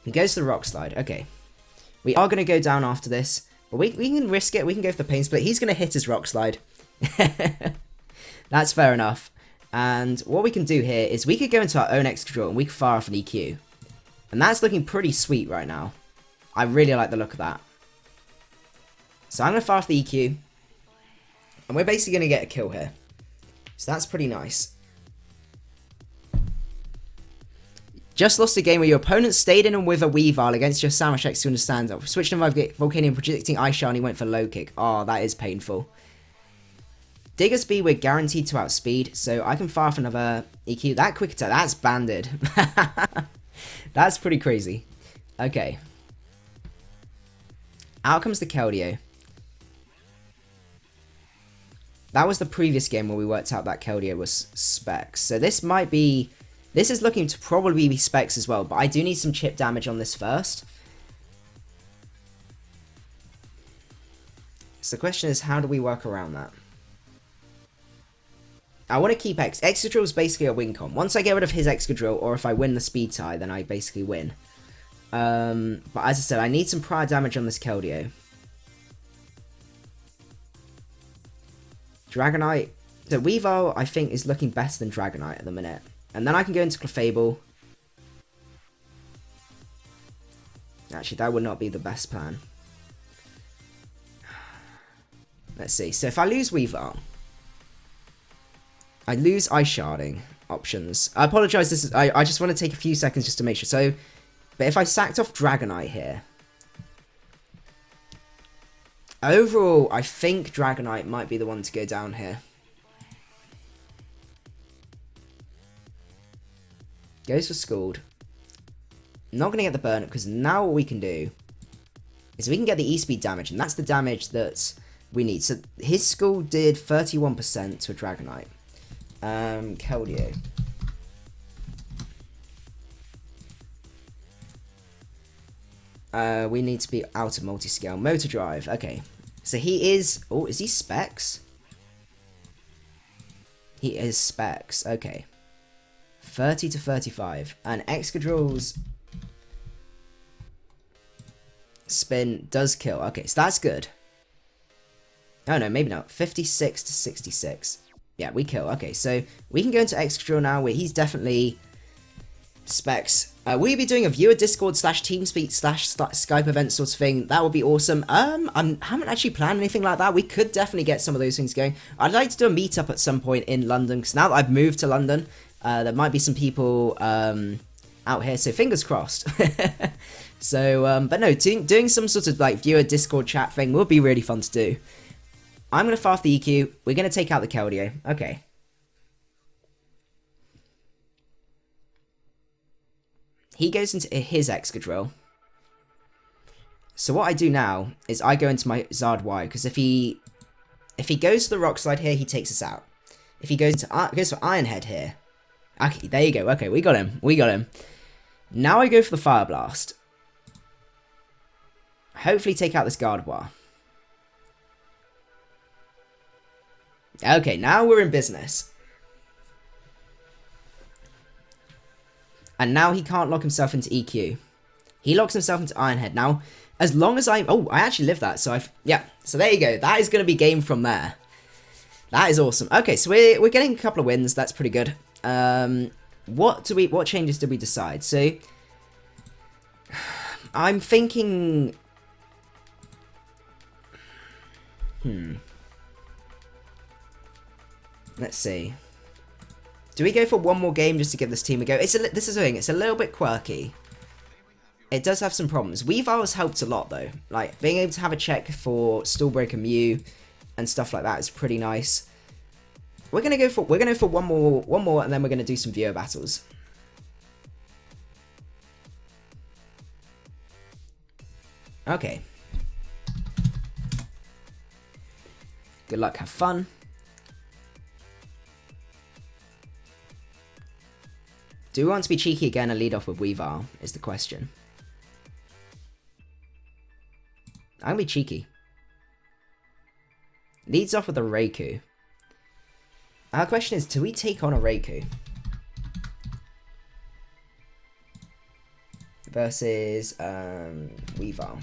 He goes to the Rock Slide. Okay. We are going to go down after this. But we can risk it. We can go for the Pain Split. He's going to hit his Rock Slide. That's fair enough. And what we can do here is we could go into our own Excadrill and we can fire off an EQ. And that's looking pretty sweet right now. I really like the look of that. So, I'm going to fire off the EQ. And we're basically going to get a kill here. So that's pretty nice. Just lost a game where your opponent stayed in and with a Weavile against your Sandwich X to understand. Switched him by Volcanion, projecting Ice Shard, and he went for low kick. Oh, that is painful. Digger Speed, we're guaranteed to outspeed, so I can fire off another EQ. That quick attack, that's banded. That's pretty crazy. Okay. Out comes the Keldeo. That was the previous game where we worked out that Keldeo was Specs. So this might be... This is looking to probably be Specs as well, but I do need some chip damage on this first. So the question is, how do we work around that? I want to keep Excadrill is basically a win con. Once I get rid of his Excadrill, or if I win the speed tie, then I basically win. But as I said, I need some prior damage on this Keldeo. Dragonite. So Weavile, I think, is looking better than Dragonite at the minute. And then I can go into Clefable. Actually, that would not be the best plan. Let's see. So if I lose Weavile, I lose Ice Sharding options. I apologize, this is I just want to take a few seconds just to make sure. So, but if I sacked off Dragonite here, overall, I think Dragonite might be the one to go down here. Goes for Scald. Not going to get the burn up, because now what we can do is we can get the E-Speed damage, and that's the damage that we need. So his Scald did 31% to a Dragonite. Keldeo. We need to be out of Multiscale. Motor Drive. Okay. So he is... Oh, is he Specs? He is Specs. Okay. 30 to 35. And Excadrill's spin does kill. Okay, so that's good. Oh, no, maybe not. 56 to 66. Yeah, we kill. Okay, so we can go into Excadrill now, where he's definitely Specs. Will you be doing a viewer Discord / TeamSpeak / Skype event sort of thing? That would be awesome. I haven't actually planned anything like that. We could definitely get some of those things going. I'd like to do a meetup at some point in London, because now that I've moved to London, there might be some people out here, so fingers crossed. So, but no, doing some sort of like viewer Discord chat thing would be really fun to do. I'm going to fast the EQ. We're going to take out the Keldeo. Okay. He goes into his Excadrill. So what I do now is I go into my Zard Y, because if he goes to the Rock Slide here, he takes us out. If he goes for Iron Head here. Okay, there you go. Okay, we got him. We got him. Now I go for the Fire Blast. Hopefully take out this Gardevoir. Okay, now we're in business. And now he can't lock himself into EQ. He locks himself into Iron Head. Now, as long as oh, I actually lived that, so yeah, so there you go. That is going to be game from there. That is awesome. Okay, so we're getting a couple of wins. That's pretty good. What changes did we decide? So, I'm thinking... Let's see. Do we go for one more game just to give this team a go? This is the thing. It's a little bit quirky. It does have some problems. Weavile has helped a lot though. Like being able to have a check for Stallbreaker Mew and stuff like that is pretty nice. We're gonna go for one more, and then we're gonna do some viewer battles. Okay. Good luck. Have fun. Do we want to be cheeky again and lead off with Weavile, is the question. I'm going to be cheeky. Leads off with a Raikou. Our question is, do we take on a Raikou? Versus Weavile.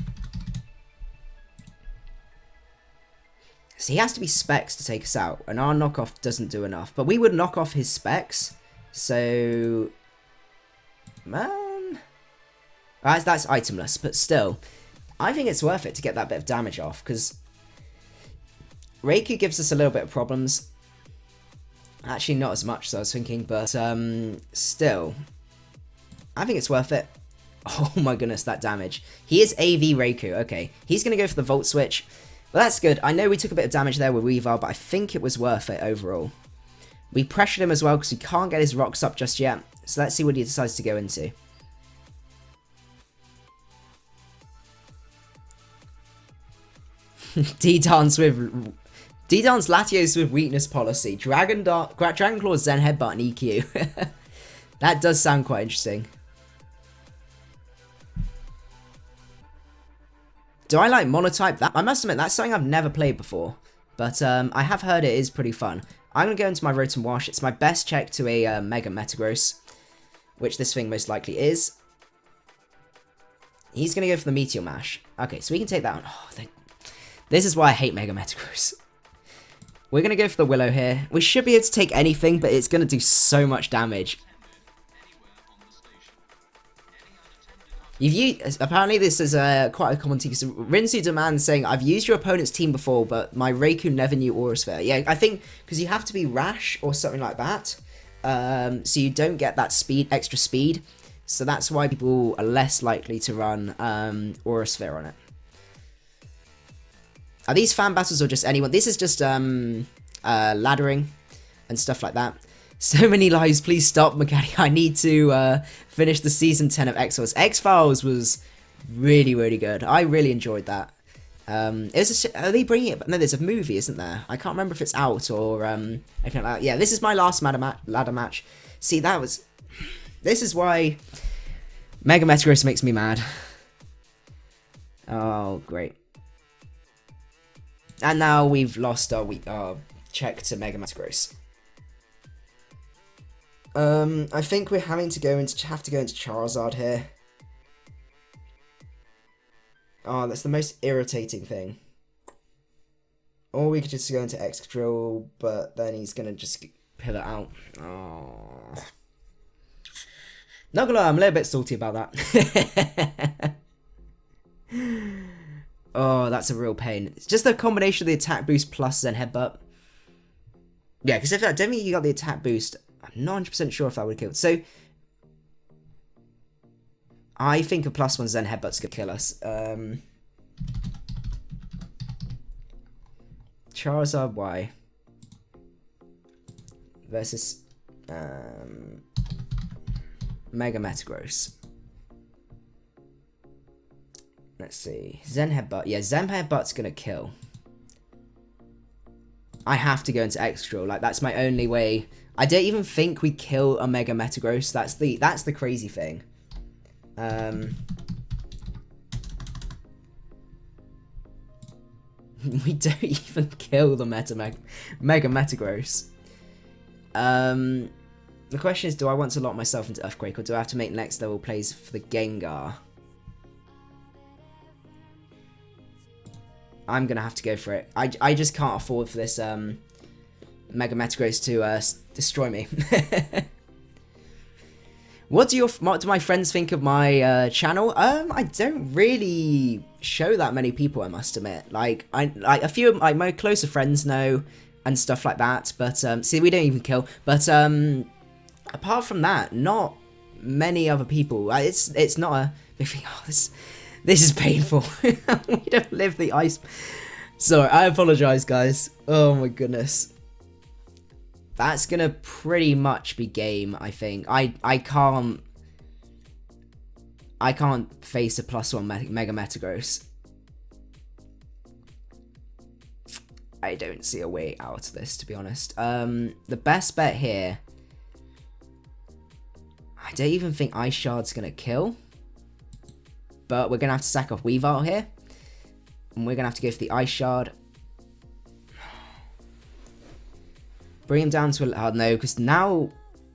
So he has to be Specs to take us out, and our knockoff doesn't do enough. But we would knock off his Specs, so... Man... That's itemless, but still. I think it's worth it to get that bit of damage off, because... Raikou gives us a little bit of problems. Actually, not as much, so I was thinking, but still. I think it's worth it. Oh my goodness, that damage. He is AV Raikou, okay. He's going to go for the Volt Switch. Well, that's good. I know we took a bit of damage there with Weavile, but I think it was worth it overall. We pressured him as well because he can't get his rocks up just yet. So let's see what he decides to go into. D-Dance Latios with weakness policy. Dragon Claw, Zen Headbutt, and EQ. That does sound quite interesting. Do I like Monotype? I must admit, that's something I've never played before. But I have heard it is pretty fun. I'm going to go into my Rotom Wash. It's my best check to a Mega Metagross, which this thing most likely is. He's going to go for the Meteor Mash. Okay, so we can take that on. Oh, this is why I hate Mega Metagross. We're going to go for the Willow here. We should be able to take anything, but it's going to do so much damage. You've used, apparently this is quite a common team. So Rinsu demands saying, I've used your opponent's team before, but my Raikou never knew Aura Sphere. Yeah, I think because you have to be rash or something like that. So you don't get that speed, extra speed. So that's why people are less likely to run Aura Sphere on it. Are these fan battles or just anyone? This is just laddering and stuff like that. So many lives, please stop, Macadii. I need to finish the season 10 of X-Files. X-Files was really, really good. I really enjoyed that. Are they bringing it? No, there's a movie, isn't there? I can't remember if it's out or anything like that. Yeah, this is my last ladder match. See, this is why Mega Metagross makes me mad. Oh, great. And now we've lost our check to Mega Metagross. I think we're have to go into Charizard here. Oh, that's the most irritating thing. Or we could just go into Excadrill, but then he's gonna just pivot out. Oh. Not gonna lie, I'm a little bit salty about that. Oh, that's a real pain. It's just the combination of the attack boost plus Zen Headbutt. Yeah, because if I don't think you got the attack boost, I'm not 100% sure if that would have killed. So, I think a +1 Zen Headbutt's gonna kill us. Charizard Y versus Mega Metagross. Let's see. Zen Headbutt. Yeah, Zen Headbutt's gonna kill. I have to go into Excadrill. Like, that's my only way. I don't even think we kill a Mega Metagross. That's the crazy thing. We don't even kill the Mega Metagross. The question is, do I want to lock myself into Earthquake, or do I have to make next level plays for the Gengar? I'm gonna have to go for it. I just can't afford for this Mega Metagross to destroy me. What do my friends think of my channel? I don't really show that many people, I must admit. Like a few of my closer friends know and stuff like that. But see, we don't even kill. But apart from that, not many other people. It's not a big thing. Oh, this is painful. We don't live the ice. Sorry, I apologize, guys. Oh my goodness. That's gonna pretty much be game, I think. I can't face a +1 Mega Metagross. I don't see a way out of this, to be honest. The best bet here, I don't even think Ice Shard's gonna kill. But we're gonna have to sack off Weavile here. And we're gonna have to go for the Ice Shard. Bring him down to a... Oh, no, because now...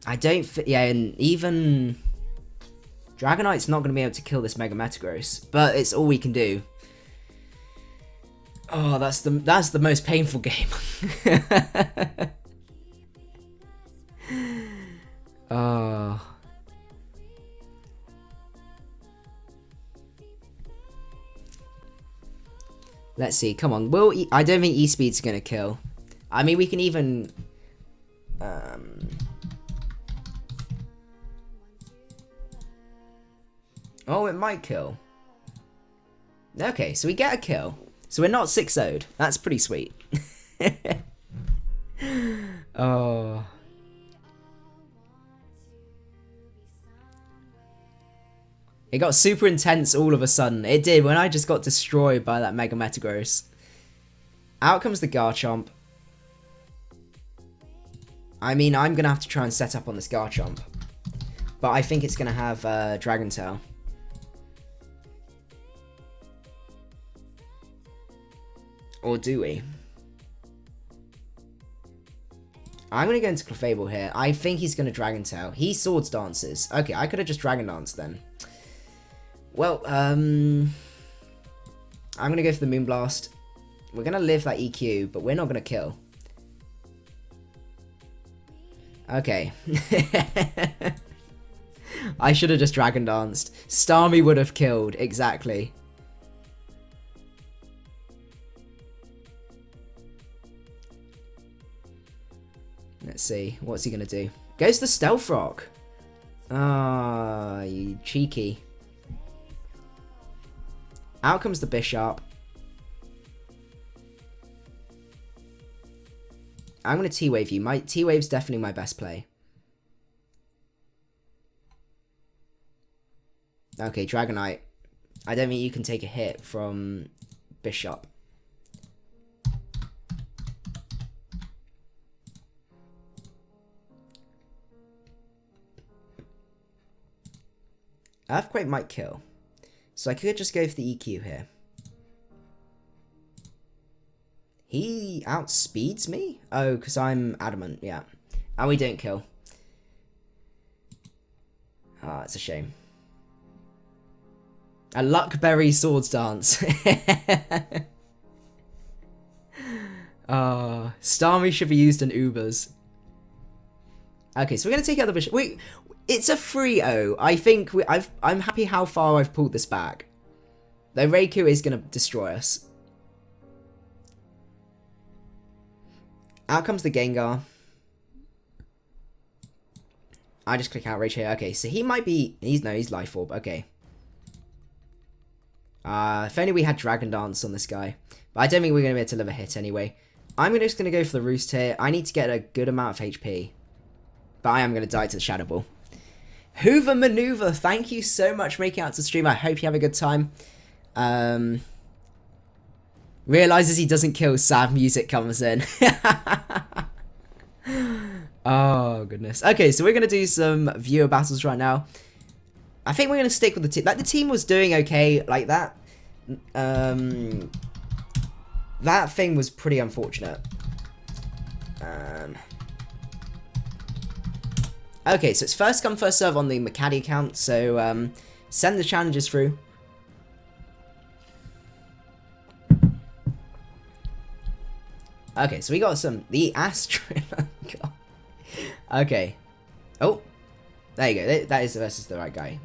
I don't... Yeah, and even... Dragonite's not going to be able to kill this Mega Metagross. But it's all we can do. Oh, that's the most painful game. Oh... Let's see, come on. I don't think E-Speed's going to kill. I mean, we can even... Oh, it might kill. Okay, so we get a kill. So we're not 6-0'd. That's pretty sweet. Oh... It got super intense all of a sudden. It did when I just got destroyed by that Mega Metagross. Out comes the Garchomp. I mean, I'm going to have to try and set up on this Garchomp. But I think it's going to have Dragon Tail. Or do we? I'm going to go into Clefable here. I think he's going to Dragon Tail. He Swords Dances. Okay, I could have just Dragon Dance then. Well, I'm going to go for the Moonblast. We're going to live that EQ, but we're not going to kill. Okay. I should have just Dragon Danced. Starmie would have killed, exactly. Let's see, what's he gonna do? Goes the Stealth Rock. Ah, you cheeky. Out comes the Bishop. I'm gonna T-Wave you. My T-Wave's definitely my best play. Okay, Dragonite. I don't think you can take a hit from Bishop. Earthquake might kill. So I could just go for the EQ here. He outspeeds me? Oh, because I'm adamant, yeah. And we don't kill. Ah, it's a shame. A Luck Berry Swords Dance. Starmie should be used in Ubers. Okay, so we're going to take out the Bishop. Wait, it's a 3-0. I think I'm happy how far I've pulled this back. Though Raikou is going to destroy us. Out comes the Gengar. I just click Outrage here. Okay, so he might be... he's Life Orb. Okay. If only we had Dragon Dance on this guy. But I don't think we're going to be able to deliver a hit anyway. I'm just going to go for the Roost here. I need to get a good amount of HP. But I am going to die to the Shadow Ball. Hoover Maneuver, thank you so much for making it out to the stream. I hope you have a good time. Realizes he doesn't kill, sad music comes in. Oh, goodness. Okay, so we're going to do some viewer battles right now. I think we're going to stick with the team. Like, the team was doing okay like that. That thing was pretty unfortunate. Okay, so it's first come, first serve on the macadii account. So, send the challenges through. Okay, so we got the Astrid. Okay. Oh, there you go. That is versus the right guy.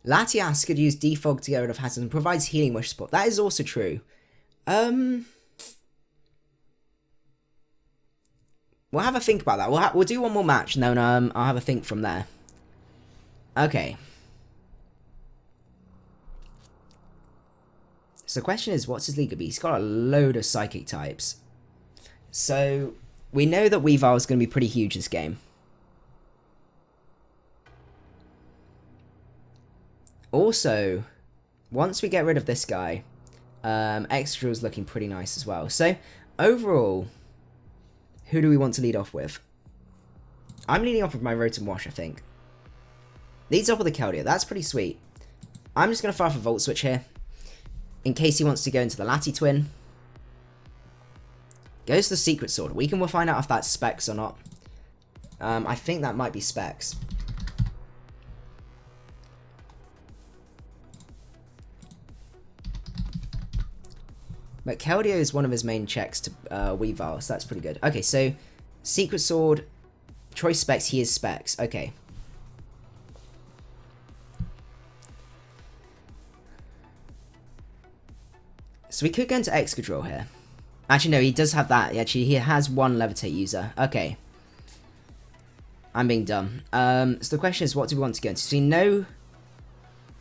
Latias could use Defog to get rid of hazards and provides healing wish support. That is also true. We'll have a think about that. We'll do one more match and then I'll have a think from there. Okay. So the question is, what's his League be? He's got a load of Psychic types. So we know that Weavile is going to be pretty huge this game. Also, once we get rid of this guy, Excadrill is looking pretty nice as well. So, overall, who do we want to lead off with? I'm leading off with my Rotom-Wash, I think. Leads off with a Keldeo. That's pretty sweet. I'm just going to fire for Volt Switch here, in case he wants to go into the Lati Twin. Goes to the Secret Sword. We'll find out if that's Specs or not. I think that might be Specs. But Keldeo is one of his main checks to Weavile, so that's pretty good. Okay, so Secret Sword, Choice Specs, he is Specs. Okay. So we could go into Excadrill here. Actually, no, he does have that. Actually, he has one Levitate user. Okay. I'm being dumb. So the question is, what do we want to go into? So we know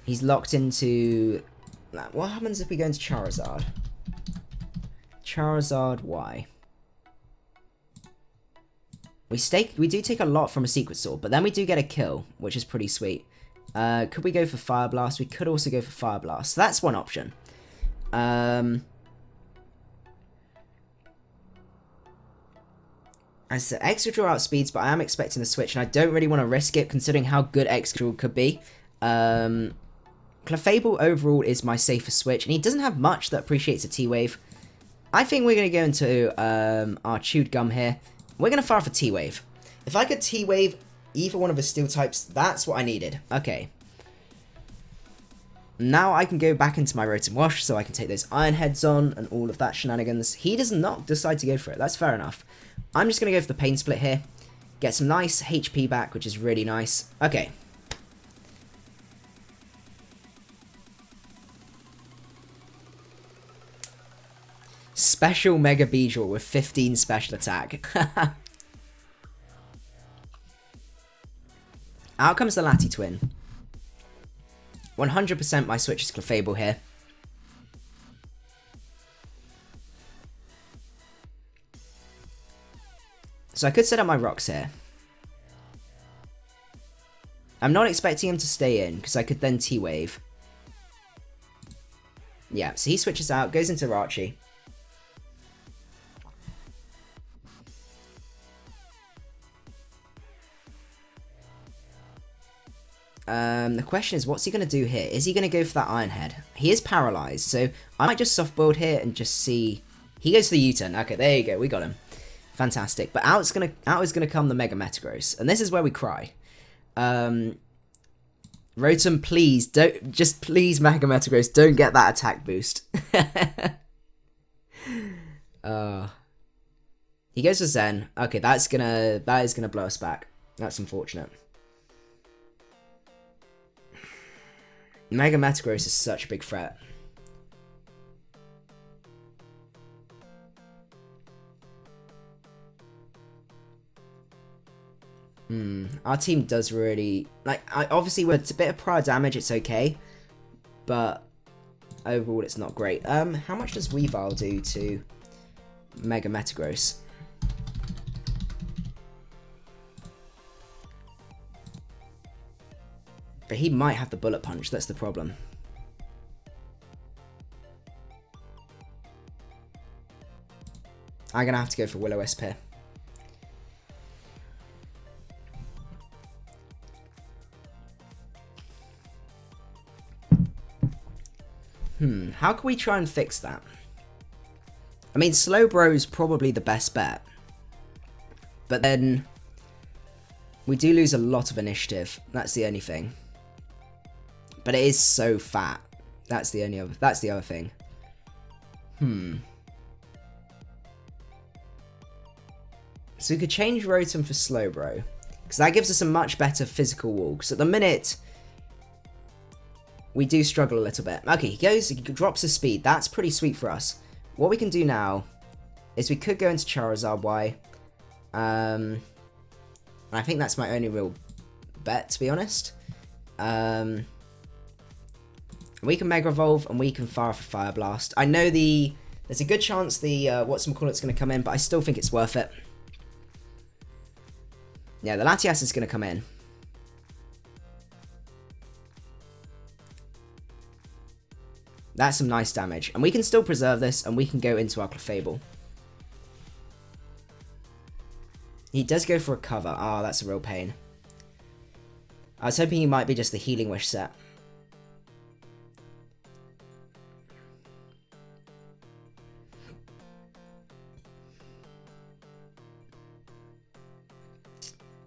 he's locked into... What happens if we go into Charizard? Charizard, why? We do take a lot from a Secret Sword, but then we do get a kill, which is pretty sweet. Could we go for Fire Blast? We could also go for Fire Blast. So that's one option. As the Excadrill outspeeds, but I am expecting the switch, and I don't really want to risk it, considering how good Excadrill could be. Clefable overall is my safest switch, and he doesn't have much that appreciates a T-Wave. I think we're going to go into our Chewed Gum here. We're going to fire for T-Wave. If I could T-Wave either one of his Steel types, that's what I needed. Okay. Now I can go back into my Rotom Wash so I can take those Iron Heads on and all of that shenanigans. He does not decide to go for it. That's fair enough. I'm just going to go for the Pain Split here. Get some nice HP back, which is really nice. Okay. Special Mega Beedrill with 15 special attack. Out comes the Lati Twin. 100% my switch is Clefable here. So I could set up my rocks here. I'm not expecting him to stay in, because I could then T-Wave. Yeah, so he switches out, goes into Rachi. The question is, what's he going to do here? Is he going to go for that Iron Head? He is paralyzed, so I might just soft build here and just see. He goes for the U-turn. Okay, there you go. We got him. Fantastic. But out is gonna come the Mega Metagross, and this is where we cry. Rotom, please please Mega Metagross, don't get that attack boost. He goes for Zen. Okay, that is gonna blow us back. That's unfortunate. Mega Metagross is such a big threat. Our team does really... obviously, with a bit of prior damage, it's okay. But overall, it's not great. How much does Weavile do to Mega Metagross? But he might have the Bullet Punch, that's the problem. I'm going to have to go for Will-O-Wisp here. How can we try and fix that? I mean, Slowbro is probably the best bet. But then we do lose a lot of initiative. That's the only thing. But it is so fat. That's the other thing. So we could change Rotom for Slowbro, because that gives us a much better physical wall. Because at the minute, we do struggle a little bit. Okay, he drops his speed. That's pretty sweet for us. What we can do now is we could go into Charizard Y. And I think that's my only real bet, to be honest. We can Mega Evolve and we can fire off a Fire Blast. I know there's a good chance the whatchamacallit's going to come in, but I still think it's worth it. Yeah, the Latias is going to come in. That's some nice damage. And we can still preserve this, and we can go into our Clefable. He does go for a cover. Ah, that's a real pain. I was hoping he might be just the Healing Wish set.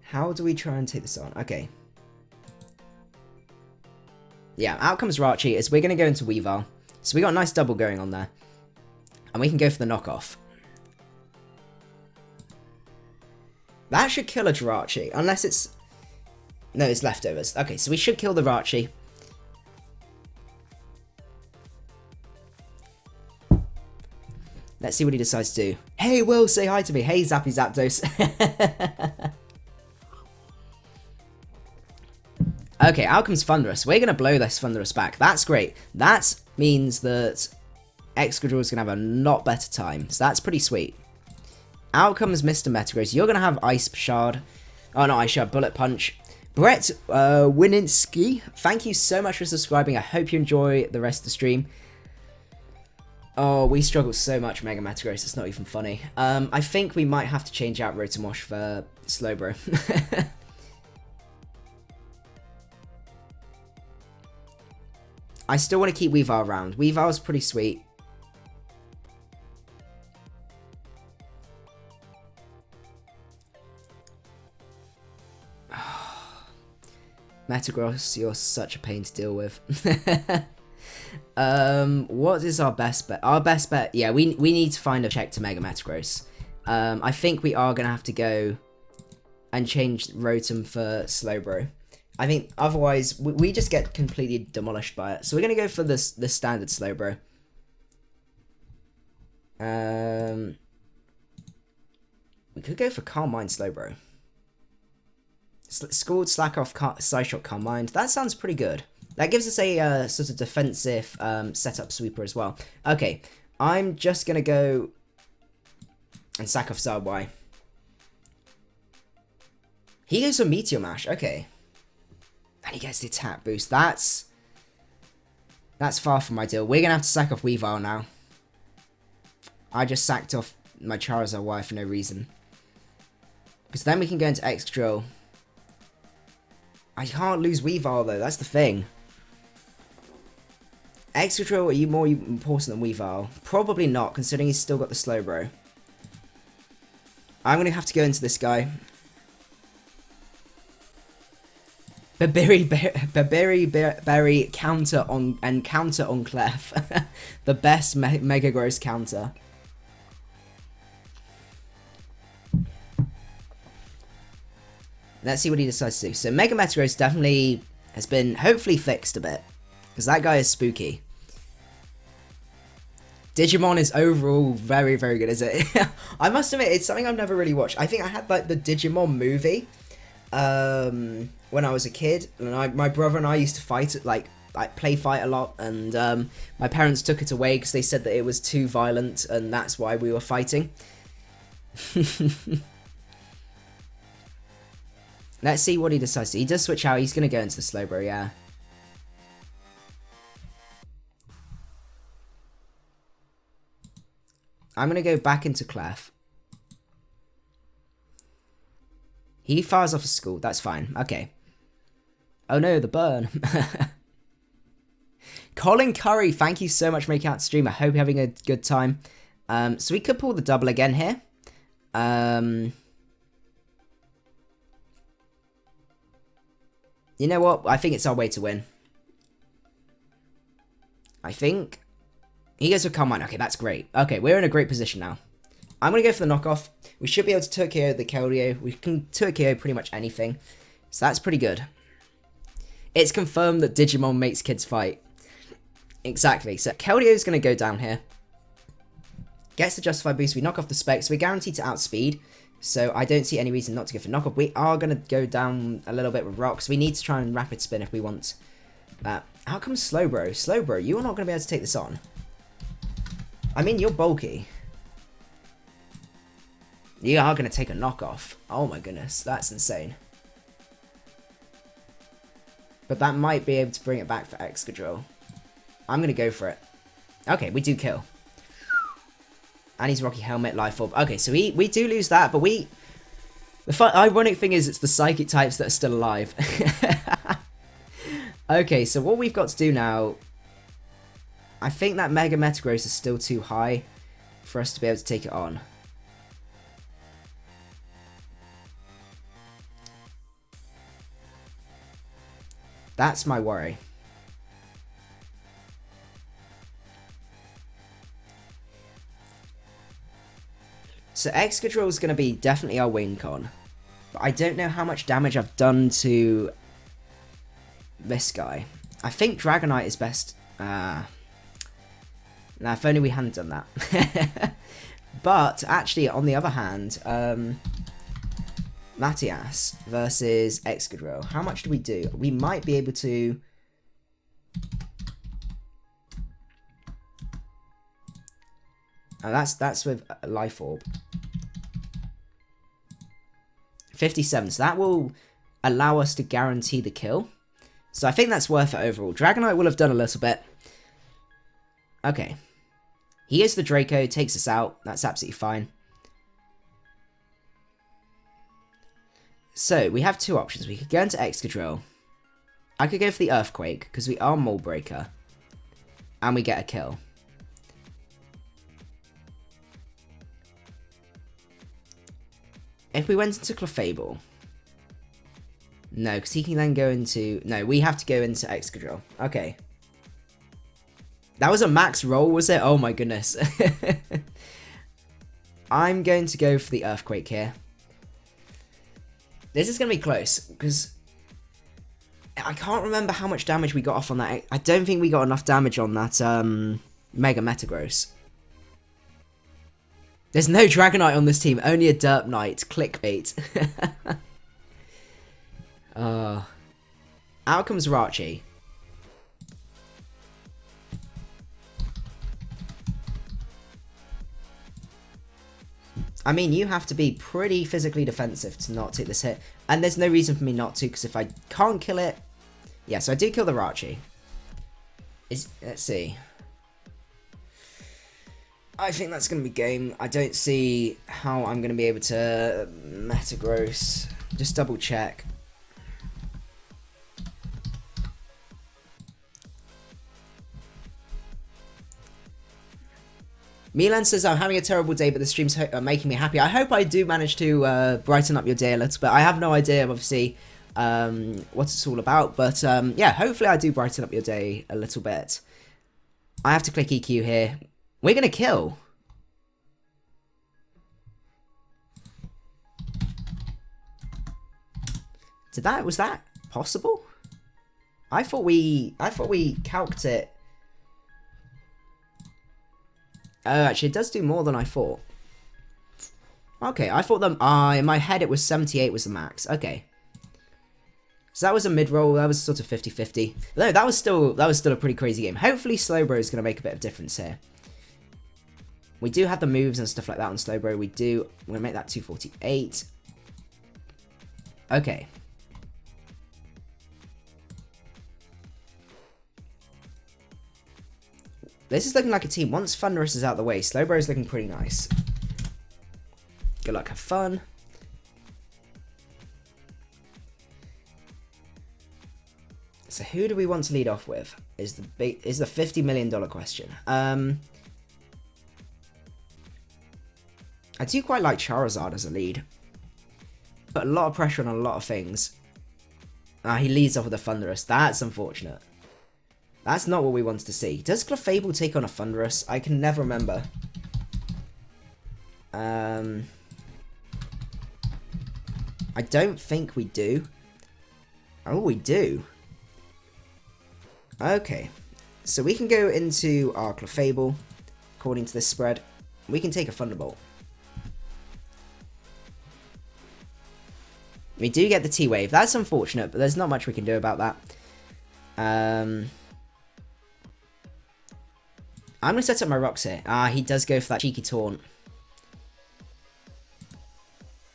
How do we try and take this on? Okay. Yeah, out comes Rachi, is we're going to go into Weavile. So we got a nice double going on there. And we can go for the knockoff. That should kill a Jirachi, unless it's... No, it's leftovers. Okay, so we should kill the Rachi. Let's see what he decides to do. Hey, Will, say hi to me. Hey, Zappy Zapdos. Okay, out comes Thundurus. We're going to blow this Thundurus back. That's great. That means that Excadrill is going to have a lot better time. So that's pretty sweet. Out comes Mr. Metagross. You're going to have Ice Shard. Oh, no, Ice Shard. Bullet Punch. Brett Wininski, thank you so much for subscribing. I hope you enjoy the rest of the stream. Oh, we struggle so much, Mega Metagross. It's not even funny. I think we might have to change out Rotom for Slowbro. I still want to keep Weavile around. Weavile's pretty sweet. Metagross, you're such a pain to deal with. What is our best bet? Our best bet, yeah, we need to find a check to Mega Metagross. I think we are gonna have to go and change Rotom for Slowbro. I think otherwise we just get completely demolished by it. So we're gonna go for the standard Slowbro. We could go for Calm Mind Slowbro. Scald, Slack Off, Side Shot, Calm Mind. That sounds pretty good. That gives us a sort of defensive setup sweeper as well. Okay, I'm just gonna go and sack off Zarby. He goes for Meteor Mash, okay. And he gets the attack boost. That's far from ideal. We're gonna have to sack off Weavile now. I just sacked off my Charizard Y for no reason. Because then we can go into Excadrill. I can't lose Weavile though, that's the thing. Excadrill, are you more important than Weavile? Probably not, considering he's still got the Slowbro. I'm gonna have to go into this guy. Berry counter on Clef. The best Metagross counter. Let's see what he decides to do. So Mega Metagross definitely has been hopefully fixed a bit. Because that guy is spooky. Digimon is overall very, very good, is it? I must admit, it's something I've never really watched. I think I had like the Digimon movie. When I was a kid, and my brother and I used to fight it, like play fight a lot, and my parents took it away because they said that it was too violent, and that's why we were fighting. Let's see what he decides to. He does switch out. He's gonna go into the Slowbro, yeah. I'm gonna go back into Clef. He fires off a Scald. That's fine. Okay. Oh no, the burn. Colin Curry, thank you so much for making out the stream. I hope you're having a good time. So we could pull the double again here. You know what? I think it's our way to win. I think. He goes for Calm Mind. Okay, that's great. Okay, we're in a great position now. I'm going to go for the knockoff. We should be able to Turkey the Keldeo. We can Turkey pretty much anything. So that's pretty good. It's confirmed that Digimon makes kids fight. Exactly. So Keldeo is going to go down here. Gets the Justify boost. We knock off the specs. We're guaranteed to outspeed. So I don't see any reason not to go for knockoff. We are going to go down a little bit with rocks. We need to try and rapid spin if we want that. How come Slowbro? Slowbro, you are not going to be able to take this on. I mean, you're bulky. You are going to take a knockoff. Oh my goodness, that's insane. But that might be able to bring it back for Excadrill. I'm going to go for it. Okay, we do kill. And he's Rocky Helmet, Life Orb. Okay, so we do lose that, but the ironic thing is it's the Psychic types that are still alive. Okay, so what we've got to do now... I think that Mega Metagross is still too high for us to be able to take it on. That's my worry. So Excadrill is going to be definitely our win con. But I don't know how much damage I've done to this guy. I think Dragonite is best. Now, if only we hadn't done that. But, actually, on the other hand, Latias versus Excadrill. How much do we do? We might be able to... Oh, that's with Life Orb. 57, so that will allow us to guarantee the kill. So I think that's worth it overall. Dragonite will have done a little bit. Okay. He is the Draco, takes us out. That's absolutely fine. So, we have two options. We could go into Excadrill. I could go for the Earthquake, because we are Mold Breaker. And we get a kill. If we went into Clefable. No, because he can then go into... No, we have to go into Excadrill. Okay. That was a max roll, was it? Oh my goodness. I'm going to go for the Earthquake here. This is going to be close, because I can't remember how much damage we got off on that. I don't think we got enough damage on that Mega Metagross. There's no Dragonite on this team, only a derpanite. Clickbait. Out comes Rachi. I mean, you have to be pretty physically defensive to not take this hit. And there's no reason for me not to, because if I can't kill it... Yeah, so I do kill the Rachi. Let's see. I think that's going to be game. I don't see how I'm going to be able to Metagross. Just double check. Milan says, I'm having a terrible day, but the stream's making me happy. I hope I do manage to brighten up your day a little bit. I have no idea, obviously, what it's all about. But, yeah, hopefully I do brighten up your day a little bit. I have to click EQ here. We're going to kill. Was that possible? I thought we calced it. Oh, actually, it does do more than I thought. Okay, I thought in my head it was 78 was the max. Okay. So that was a mid-roll. That was sort of 50-50. No, that was still a pretty crazy game. Hopefully Slowbro is going to make a bit of difference here. We do have the moves and stuff like that on Slowbro. We do. We're going to make that 248. Okay. This is looking like a team. Once Thunderous is out of the way, Slowbro is looking pretty nice. Good luck, have fun. So who do we want to lead off with? Is the $50 million question. I do quite like Charizard as a lead. Put a lot of pressure on a lot of things. He leads off with a Thunderous. That's unfortunate. That's not what we wanted to see. Does Clefable take on a Thunderous? I can never remember. I don't think we do. Oh, we do. Okay. So we can go into our Clefable, according to this spread. We can take a Thunderbolt. We do get the T-Wave. That's unfortunate, but there's not much we can do about that. I'm going to set up my rocks here. He does go for that cheeky taunt.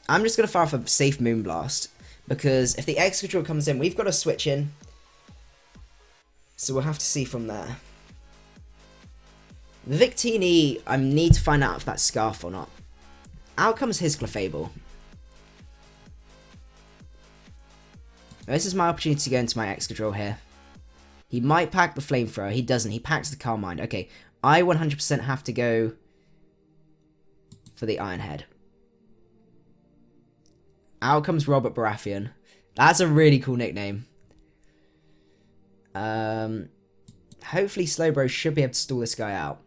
I'm just going to fire off a safe Moonblast, because if the Excadrill comes in, we've got to switch in. So we'll have to see from there. The Victini, I need to find out if that's Scarf or not. Out comes his Clefable. This is my opportunity to go into my Excadrill here. He might pack the Flamethrower. He doesn't. He packs the Calm Mind. Okay, I 100% have to go for the Iron Head. Out comes Robert Baratheon. That's a really cool nickname. Hopefully Slowbro should be able to stall this guy out.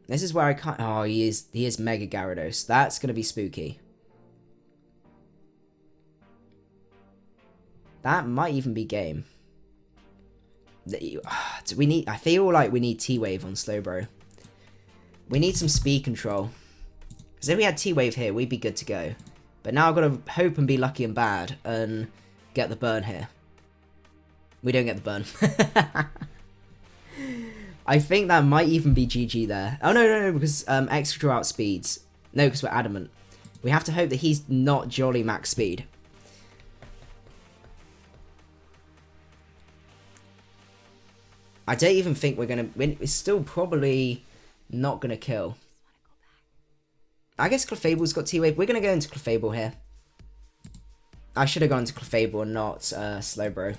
This is where I can't... Oh, he is Mega Gyarados. That's going to be spooky. That might even be game. I feel like we need T-Wave on Slowbro. We need some speed control. Because if we had T-Wave here, we'd be good to go. But now I've got to hope and be lucky and bad and get the burn here. We don't get the burn. I think that might even be GG there. Oh, no, because Excadrill outspeeds. No, because we're Adamant. We have to hope that he's not Jolly max speed. I don't even think we're going to win. It's still probably not going to kill. I guess Clefable's got T-Wave. We're going to go into Clefable here. I should have gone to Clefable and not Slowbro.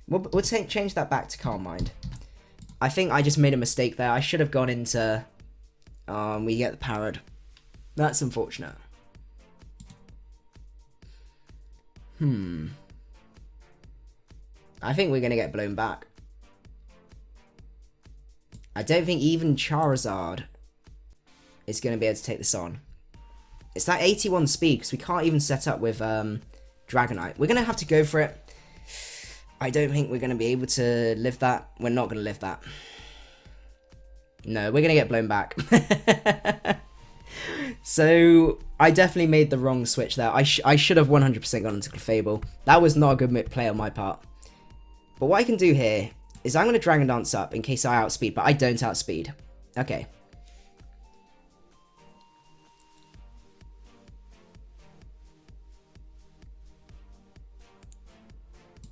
We'll change that back to Calm Mind. I think I just made a mistake there. I should have gone into... we get the Parrot. That's unfortunate. I think we're going to get blown back. I don't think even Charizard is going to be able to take this on. It's that 81 speed, because we can't even set up with Dragonite. We're going to have to go for it. I don't think we're going to be able to live that. We're not going to live that. No, we're going to get blown back. So, I definitely made the wrong switch there. I should have 100% gone into Clefable. That was not a good play on my part. But what I can do here is I'm going to Dragon Dance up in case I outspeed, but I don't outspeed. Okay.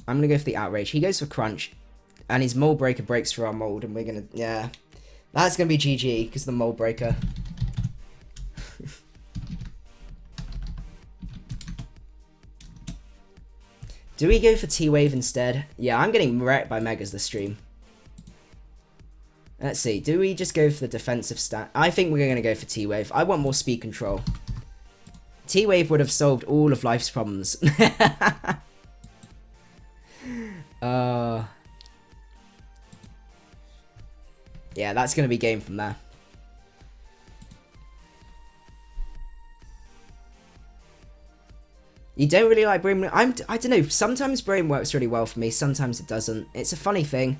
I'm going to go for the Outrage. He goes for Crunch, and his Mold Breaker breaks through our Mold, and we're going to, yeah. That's going to be GG, because of the Mold Breaker. Do we go for T-Wave instead? Yeah, I'm getting wrecked by Megas this stream. Let's see, do we just go for the defensive stat? I think we're going to go for T-Wave. I want more speed control. T-Wave would have solved all of life's problems. Yeah, that's going to be game from there. You don't really like Brain? I don't know. Sometimes Brain works really well for me. Sometimes it doesn't. It's a funny thing.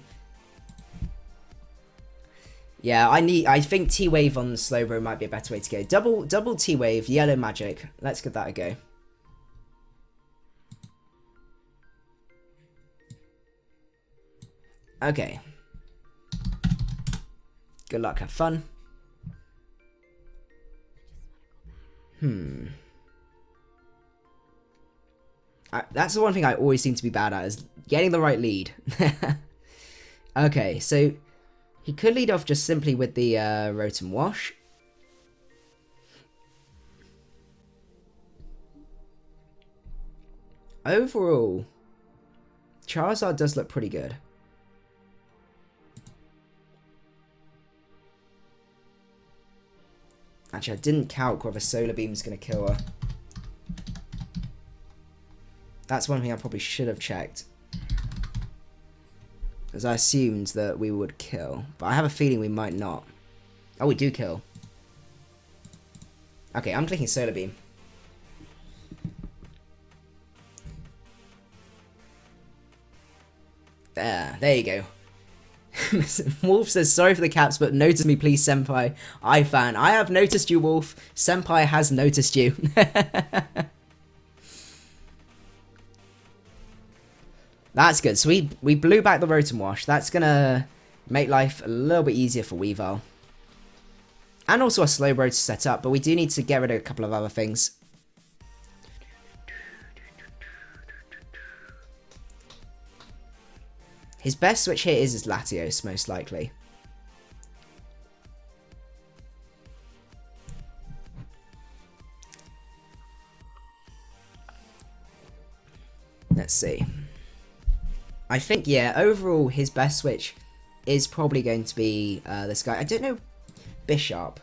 Yeah, I think T-Wave on the Slowbro might be a better way to go. Double T-Wave, Yellow Magic. Let's give that a go. Okay. Good luck, have fun. That's the one thing I always seem to be bad at, is getting the right lead. Okay, so he could lead off just simply with the Rotom Wash. Overall, Charizard does look pretty good. Actually, I didn't calc whether Solar Beam's going to kill her. That's one thing I probably should have checked, as I assumed that we would kill. But I have a feeling we might not. Oh, we do kill. Okay, I'm clicking Solar Beam. There you go. Wolf says, sorry for the caps, but notice me please, Senpai. I have noticed you, Wolf. Senpai has noticed you. That's good. So we blew back the Rotom Wash. That's going to make life a little bit easier for Weavile. And also a Slowbro to set up, but we do need to get rid of a couple of other things. His best switch here is his Latios, most likely. Let's see. I think, yeah, overall, his best switch is probably going to be this guy. I don't know, Bishop.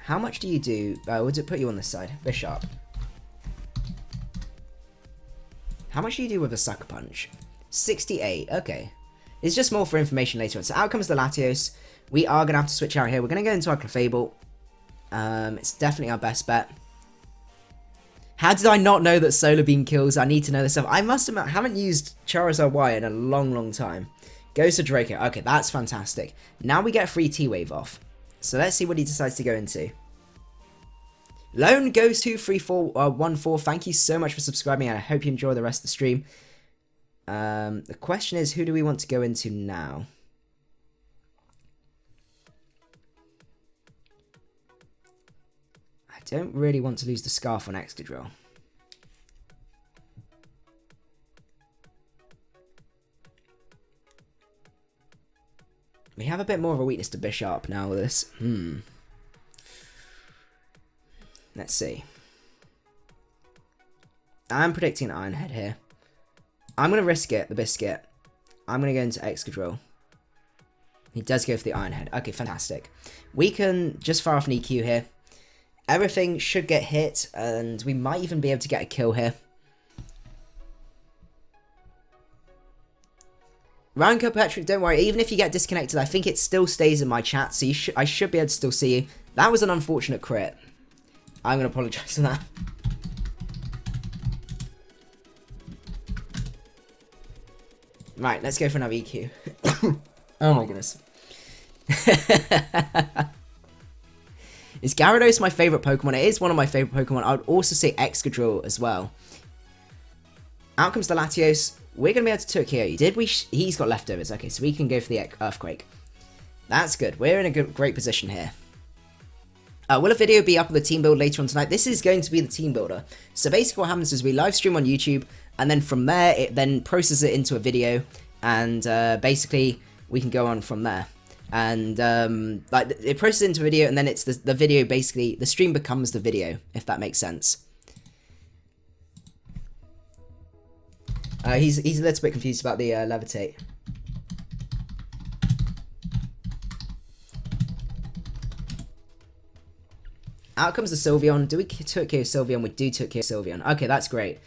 How much do you do? Would it put you on this side? Bishop. How much do you do with a Sucker Punch? 68, okay. It's just more for information later on. So out comes the Latios. We are going to have to switch out here. We're going to go into our Clefable. It's definitely our best bet. How did I not know that Solar Beam kills? I need to know this stuff. I must admit, I haven't used Charizard Y in a long time. Goes to Draco. Okay, that's fantastic. Now we get a free T-Wave off. So let's see what he decides to go into. Lone goes to 3414. Thank you so much for subscribing, and I hope you enjoy the rest of the stream. The question is, who do we want to go into now? I don't really want to lose the Scarf on Excadrill. We have a bit more of a weakness to Bishop now with this. Let's see. I'm predicting an Iron Head here. I'm going to risk it, the Biscuit. I'm going to go into Excadrill. He does go for the Iron Head. Okay, fantastic. We can just fire off an EQ here. Everything should get hit, and we might even be able to get a kill here. Ranko Patrick, don't worry. Even if you get disconnected, I think it still stays in my chat, so I should be able to still see you. That was an unfortunate crit. I'm going to apologise for that. Right, let's go for another EQ. Oh my goodness. Is Gyarados my favourite Pokemon? It is one of my favourite Pokemon. I would also say Excadrill as well. Out comes the Latios. We're going to be able to Tokyo. Did we? He's got leftovers. Okay, so we can go for the Earthquake. That's good. We're in a great position here. Will a video be up on the team build later on tonight? This is going to be the team builder. So basically what happens is we live stream on YouTube, and then from there it then processes it into a video, and basically we can go on from there. And like it processes into a video, and then it's the video, basically the stream becomes the video, if that makes sense. He's a little bit confused about the levitate. Out comes the Sylveon. Do we Tokyo Sylveon? We do Tokyo Sylveon. Okay, that's great.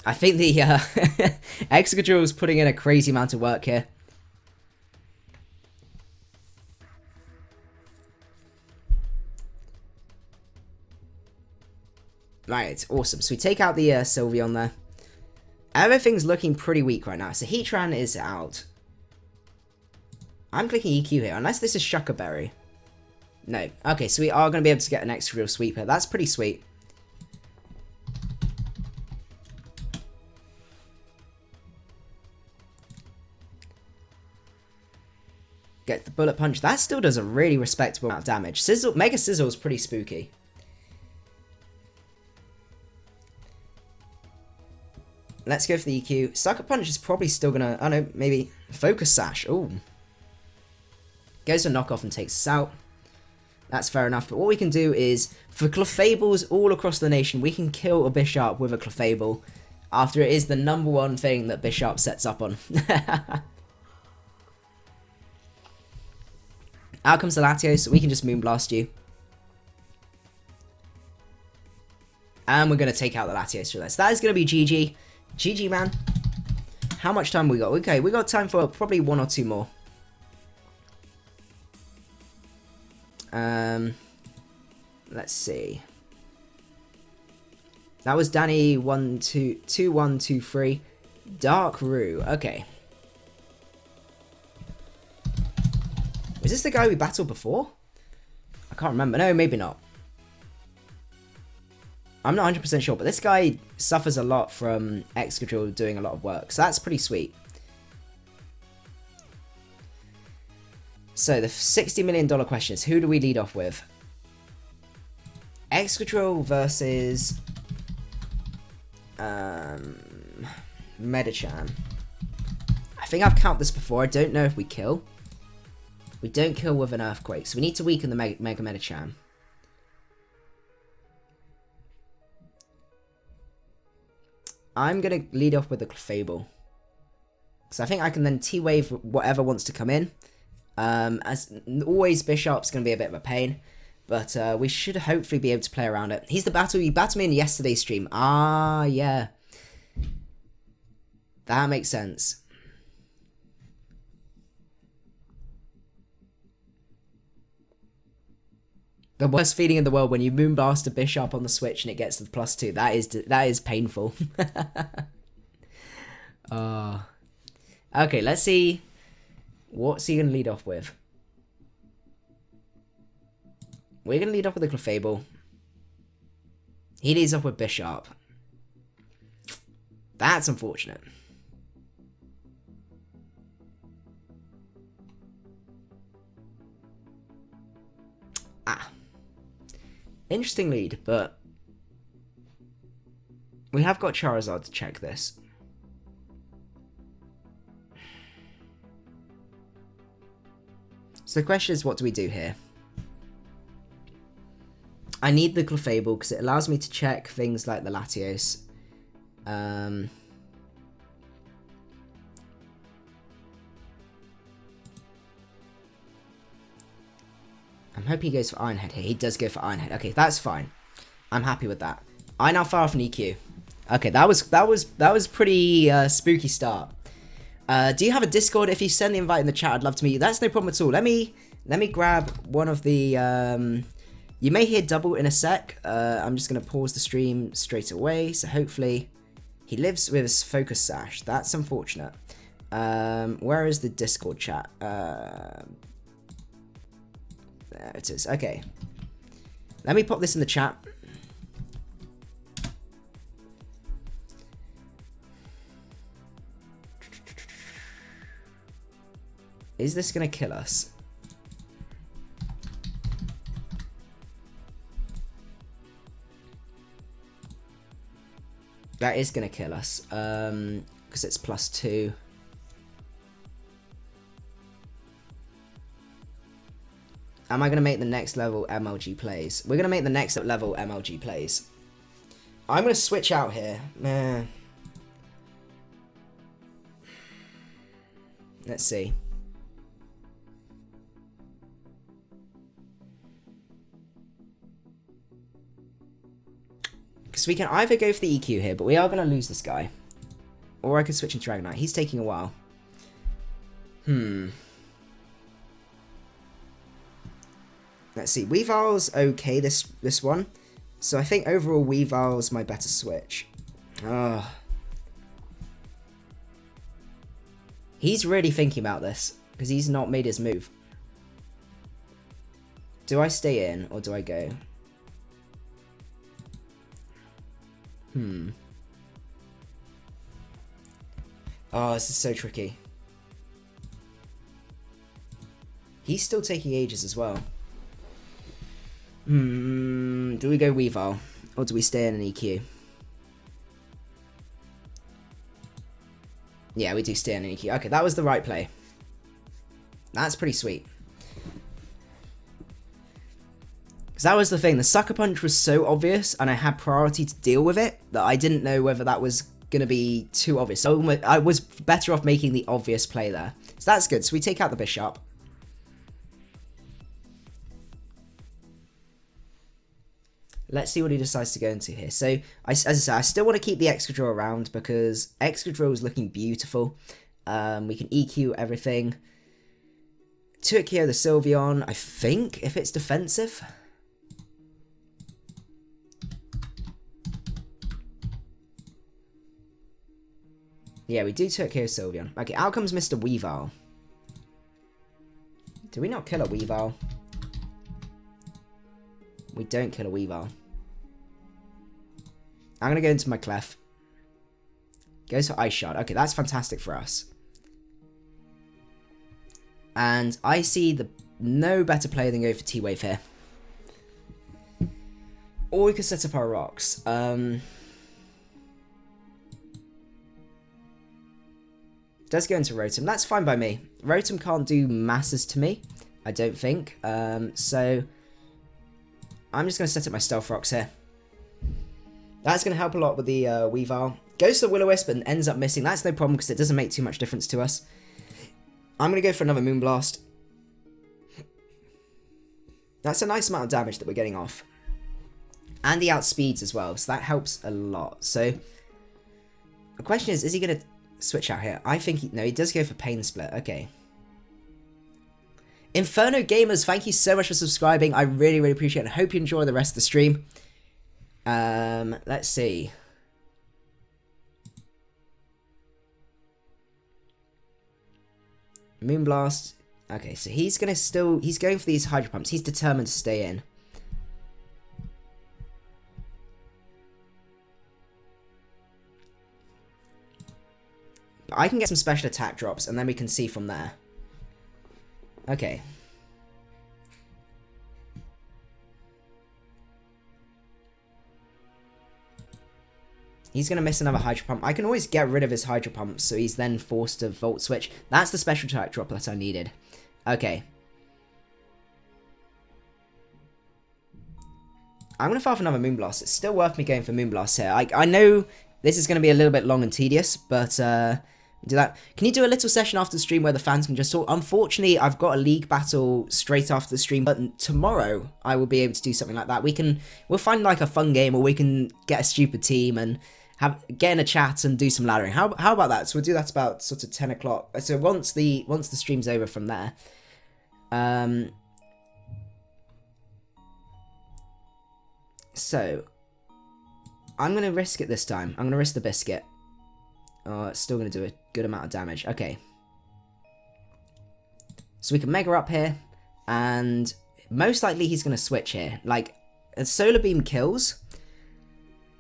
I think the Excadrill is putting in a crazy amount of work here. Right, awesome. So we take out the Sylveon there. Everything's looking pretty weak right now. So Heatran is out. I'm clicking EQ here, unless this is Shucker Berry. No. Okay, so we are going to be able to get an Excadrill sweeper. That's pretty sweet. Get the Bullet Punch. That still does a really respectable amount of damage. Mega Sizzle is pretty spooky. Let's go for the EQ. Sucker Punch is probably still going to... Oh no, maybe Focus Sash. Ooh. Goes for Knockoff and takes us out. That's fair enough. But what we can do is, for Clefables all across the nation, we can kill a Bisharp with a Clefable, after it is the #1 thing that Bisharp sets up on. Out comes the Latios, so we can just Moonblast you. And we're going to take out the Latios for this. That is going to be GG. GG, man. How much time we got? Okay, we got time for probably 1 or 2 more. Let's see. That was Danny 2123. Dark Roo. Okay. Was this the guy we battled before? I can't remember. No, maybe not. I'm not 100% sure, but this guy suffers a lot from Excadrill doing a lot of work, so that's pretty sweet. So, the $60 million question is, who do we lead off with? Excadrill versus... Medicham. I think I've counted this before. I don't know if we kill. We don't kill with an Earthquake, so we need to weaken the Mega Medicham. I'm going to lead off with the Clefable. So I think I can then T-Wave whatever wants to come in. As always, Bisharp's going to be a bit of a pain. But we should hopefully be able to play around it. He's the battle you battled me in yesterday's stream. Ah, yeah. That makes sense. The worst feeling in the world when you Moonblast a Bisharp on the Switch and it gets to the +2. That is painful. Okay, let's see. What's he going to lead off with? We're going to lead off with a Clefable. He leads off with Bisharp. That's unfortunate. Ah. Interesting lead, but we have got Charizard to check this. So the question is, what do we do here? I need the Clefable because it allows me to check things like the Latios. I'm hoping he goes for Iron Head here. He does go for Iron Head. Okay, that's fine. I'm happy with that. I now fire off an EQ. Okay, that was pretty spooky start. Do you have a Discord? If you send the invite in the chat, I'd love to meet you. That's no problem at all. Let me grab one of the... you may hear double in a sec. I'm just going to pause the stream straight away. So hopefully he lives with his focus sash. That's unfortunate. Where is the Discord chat? There it is. Okay. Let me pop this in the chat. Is this going to kill us? That is going to kill us. Because it's +2. Am I going to make the next level MLG plays? We're going to make the next level MLG plays. I'm going to switch out here. Let's see. Because we can either go for the EQ here, but we are going to lose this guy. Or I could switch into Dragonite. He's taking a while. Let's see. Weavile's okay this one. So I think overall Weavile's my better switch. He's really thinking about this. Because he's not made his move. Do I stay in or do I go? Oh, this is so tricky. He's still taking ages as well. Do we go Weavile? Or do we stay in an EQ? Yeah, we do stay in an EQ. Okay, that was the right play. That's pretty sweet. Because that was the thing, the Sucker Punch was so obvious, and I had priority to deal with it, that I didn't know whether that was going to be too obvious. So I was better off making the obvious play there. So that's good. So we take out the Bishop. Let's see what he decides to go into here. So, as I said, I still want to keep the Excadrill around, because Excadrill is looking beautiful. We can EQ everything. Turkio the Sylveon, I think, if it's defensive. Yeah, we do Turkio Sylveon. Okay, out comes Mr. Weavile. Do we not kill a Weavile? We don't kill a Weavile. I'm going to go into my Clef. Goes for Ice Shard. Okay, that's fantastic for us. And I see no better play than go for T-Wave here. Or we could set up our rocks. Does go into Rotom. That's fine by me. Rotom can't do masses to me, I don't think. So I'm just going to set up my Stealth Rocks here. That's going to help a lot with the Weavile. Goes to the Will-O-Wisp and ends up missing. That's no problem because it doesn't make too much difference to us. I'm going to go for another Moonblast. That's a nice amount of damage that we're getting off. And he outspeeds as well, so that helps a lot. So the question is he going to switch out here? I think no, he does go for Pain Split. Okay. Inferno Gamers, thank you so much for subscribing. I really, really appreciate it. I hope you enjoy the rest of the stream. Let's see. Moonblast. Okay, so he's going for these Hydro Pumps. He's determined to stay in. But I can get some special attack drops, and then we can see from there. Okay. He's going to miss another Hydro Pump. I can always get rid of his Hydro Pump, so he's then forced to Volt Switch. That's the special attack drop that I needed. Okay. I'm going to fire for another Moonblast. It's still worth me going for Moonblast here. I know this is going to be a little bit long and tedious, but do that. Can you do a little session after the stream where the fans can just talk? Unfortunately, I've got a league battle straight after the stream, but tomorrow I will be able to do something like that. We'll find like a fun game, or we can get a stupid team and get in a chat and do some laddering. How about that? So we'll do that about sort of 10 o'clock. So once the stream's over from there. So I'm gonna risk it this time. I'm gonna risk the biscuit. Oh, it's still gonna do a good amount of damage. Okay. So we can Mega up here, and most likely he's gonna switch here. Like, a Solar Beam kills.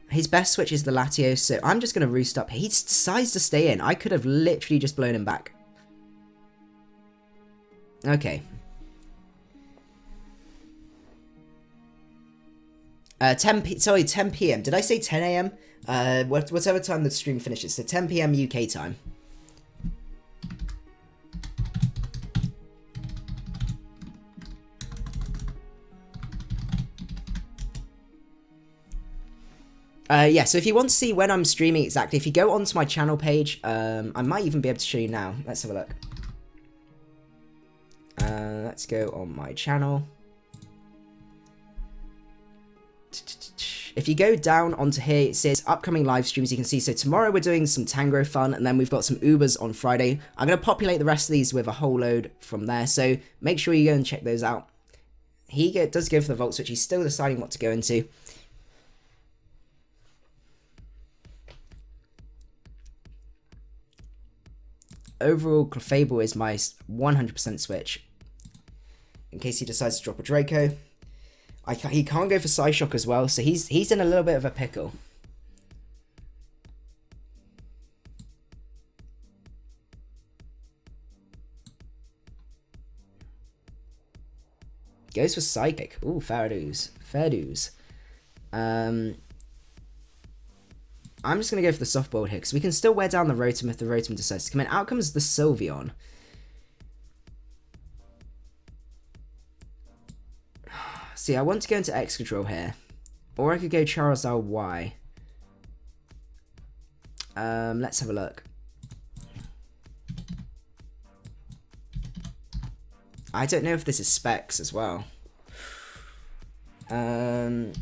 His best switch is the Latios, so I'm just gonna roost up. He decides to stay in. I could have literally just blown him back. Okay. 10 p.m. Did I say 10 a.m.? Whatever time the stream finishes. So 10 p.m. UK time. Yeah, so if you want to see when I'm streaming exactly, if you go onto my channel page, I might even be able to show you now. Let's have a look. Let's go on my channel. If you go down onto here, it says upcoming live streams. You can see, so tomorrow we're doing some Tango fun, and then we've got some Ubers on Friday. I'm going to populate the rest of these with a whole load from there, so make sure you go and check those out. He does go for the Volt Switch. He's still deciding what to go into. Overall, Clefable is my 100% switch. In case he decides to drop a Draco. He can't go for Psyshock as well, so he's in a little bit of a pickle. Goes for Psychic. Ooh, fair dues. Fair dues. I'm just going to go for the softball here, because we can still wear down the Rotom if the Rotom decides to come in. Out comes the Sylveon. See, I want to go into Excadrill here. Or I could go Charizard Y. Let's have a look. I don't know if this is specs as well. Sylveon.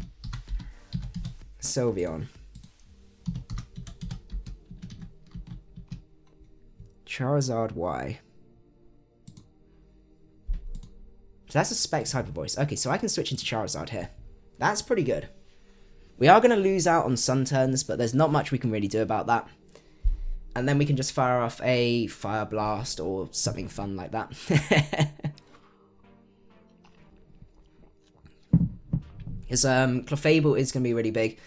Charizard Y. So that's a Specs Hyper Voice. Okay, so I can switch into Charizard here. That's pretty good. We are going to lose out on Sun turns, but there's not much we can really do about that. And then we can just fire off a Fire Blast or something fun like that. Because Clefable is going to be really big.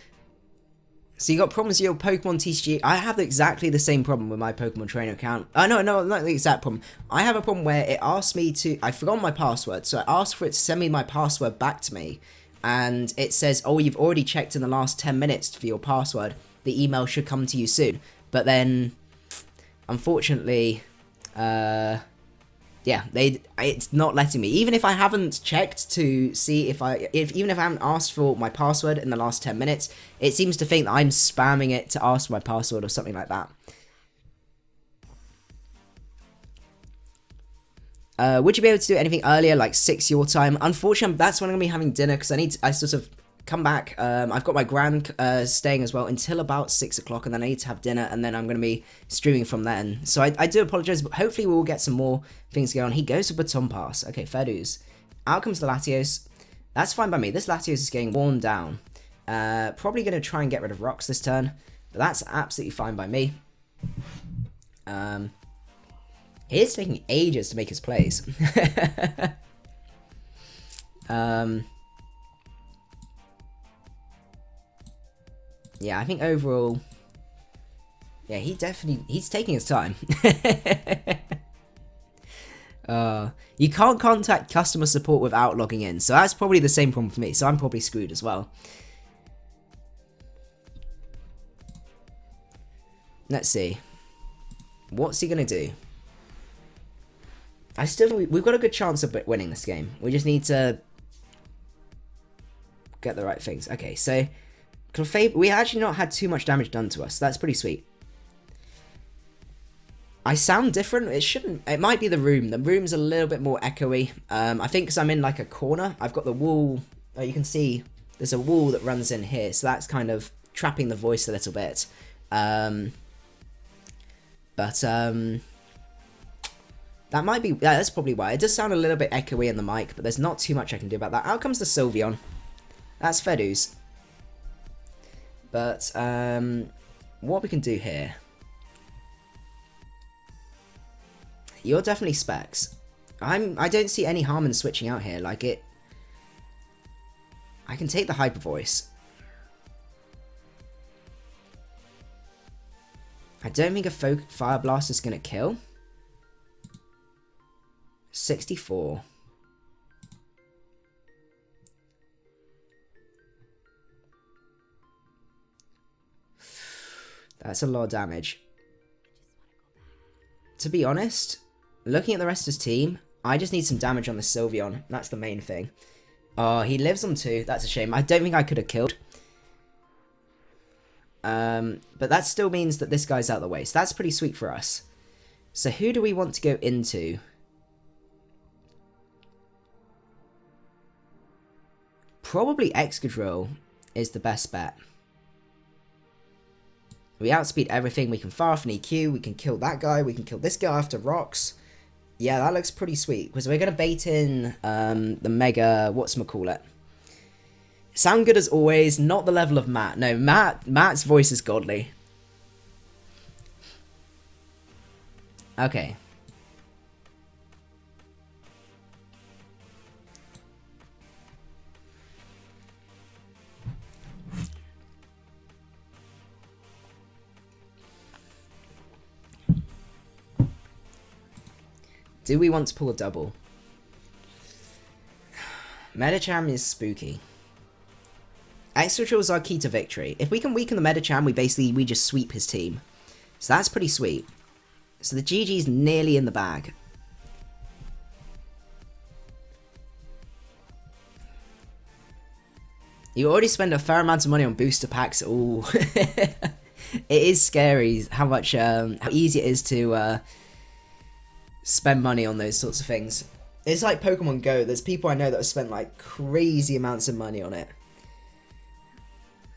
So you got problems with your Pokemon TCG. I have exactly the same problem with my Pokemon Trainer account. No, not the exact problem. I have a problem where it asks me to... I forgot my password, so I asked for it to send me my password back to me. And it says, oh, you've already checked in the last 10 minutes for your password. The email should come to you soon. But then, unfortunately, yeah, it's not letting me. Even if I haven't checked to see even if I haven't asked for my password in the last 10 minutes, it seems to think that I'm spamming it to ask for my password or something like that. Would you be able to do anything earlier, like 6 your time? Unfortunately, that's when I'm going to be having dinner, because I sort of come back. I've got my gran staying as well until about 6 o'clock, and then I need to have dinner, and then I'm going to be streaming from then. So I do apologise, but hopefully we will get some more things going on. He goes for Baton Pass. Okay, fair dues. Out comes the Latios. That's fine by me. This Latios is getting worn down. Probably going to try and get rid of Rocks this turn, but that's absolutely fine by me. He is taking ages to make his plays. Yeah, I think overall, yeah, he's taking his time. You can't contact customer support without logging in, so that's probably the same problem for me, so I'm probably screwed as well. Let's see. What's he gonna do? I still think we've got a good chance of winning this game. We just need to get the right things. Okay, so Clefable, we actually not had too much damage done to us. So that's pretty sweet. I sound different. It shouldn't. It might be the room. The room's a little bit more echoey. I think because I'm in like a corner. I've got the wall. You can see there's a wall that runs in here, so that's kind of trapping the voice a little bit. That might be, yeah, that's probably why. It does sound a little bit echoey in the mic, but there's not too much I can do about that. Out comes the Sylveon. That's fair dues. But, what we can do here. You're definitely specs. I don't see any harm in switching out here. Like it, I can take the Hyper Voice. I don't think a Fire Blast is gonna kill. 64. That's a lot of damage. To be honest, looking at the rest of his team, I just need some damage on the Sylveon. That's the main thing. Oh, he lives on 2. That's a shame. I don't think I could have killed. But that still means that this guy's out of the way. So that's pretty sweet for us. So who do we want to go into? Probably Excadrill is the best bet. We outspeed everything. We can fire off an EQ. We can kill that guy. We can kill this guy after rocks. Yeah, that looks pretty sweet. Because we're going to bait in the Mega... whatchamacallit. Sound good as always. Not the level of Matt. No, Matt's voice is godly. Okay. Do we want to pull a double? Medicham is spooky. Excadrill is our key to victory. If we can weaken the Medicham, we just sweep his team. So that's pretty sweet. So the GG's nearly in the bag. You already spend a fair amount of money on booster packs. Ooh. It is scary how much, how easy it is to spend money on those sorts of things. It's like Pokemon Go. There's people I know that have spent like crazy amounts of money on it.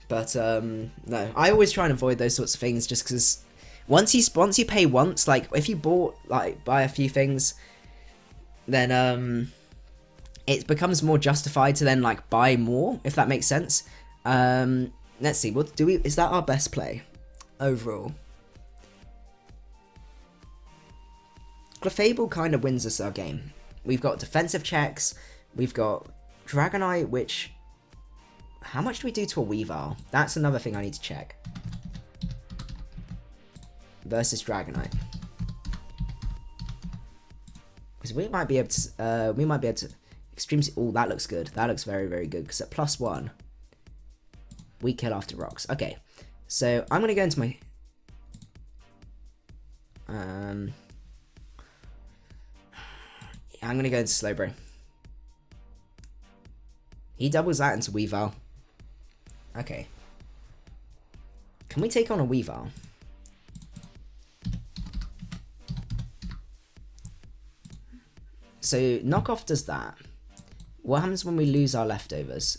But no, I always try and avoid those sorts of things just because once you pay once, like if you buy a few things, then it becomes more justified to then like buy more, if that makes sense. Let's see, is that our best play overall? Clefable kind of wins us our game. We've got defensive checks, we've got Dragonite, which... How much do we do to a Weavile? That's another thing I need to check. Versus Dragonite. Because we might be able to... Extreme... Oh, that looks good. That looks very, very good. Because at +1, we kill after rocks. Okay. So, I'm going to go into my... I'm going to go into Slowbro. He doubles that into Weavile. Okay. Can we take on a Weavile? So, knockoff does that. What happens when we lose our leftovers?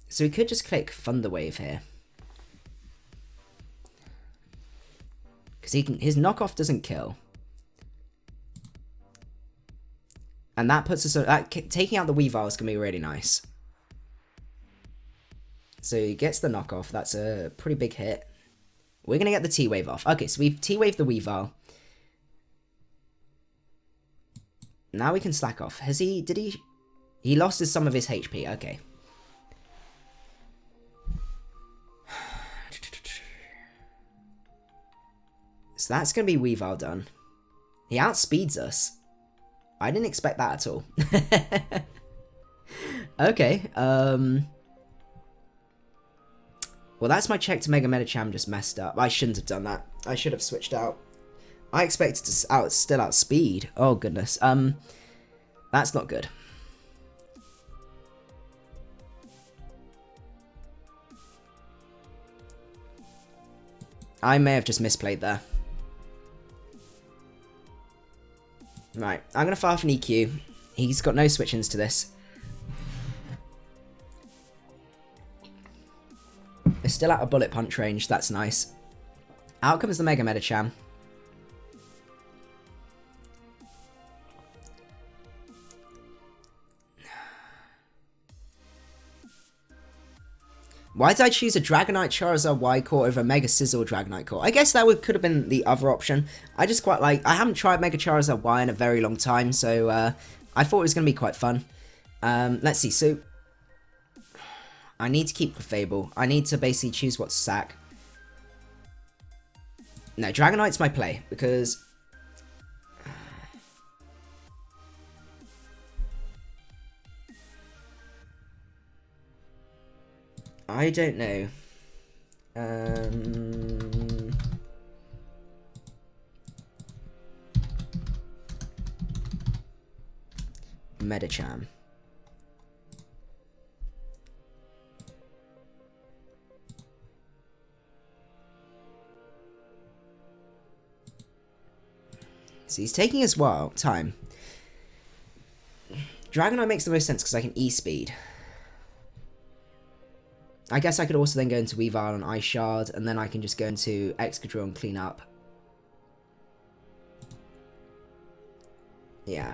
So we could just click Thunder Wave here. Because his knockoff doesn't kill. And that puts us... taking out the Weavile is going to be really nice. So he gets the knockoff. That's a pretty big hit. We're going to get the T-Wave off. Okay, so we've T-Waved the Weavile. Now we can slack off. Did he... He lost some of his HP. Okay. So that's going to be Weavile done. He outspeeds us. I didn't expect that at all. Okay. Well, that's my check to Mega Medicham just messed up. I shouldn't have done that. I should have switched out. I expected to still outspeed. Oh, goodness. That's not good. I may have just misplayed there. Right, I'm going to fire off an EQ. He's got no switch-ins to this. It's still out of bullet punch range. That's nice. Out comes the Mega Medicham. Why did I choose a Dragonite Charizard Y-Core over a Mega Sizzle Dragonite Core? I guess that could have been the other option. I just quite like... I haven't tried Mega Charizard Y in a very long time, so I thought it was going to be quite fun. Let's see, so... I need to keep Clefable. I need to basically choose what to sack. No, Dragonite's my play, because... I don't know. Medicham. So he's taking his time. Dragonite makes the most sense because I can E-Speed. I guess I could also then go into Weavile and Ice Shard, and then I can just go into Excadrill and clean up. Yeah.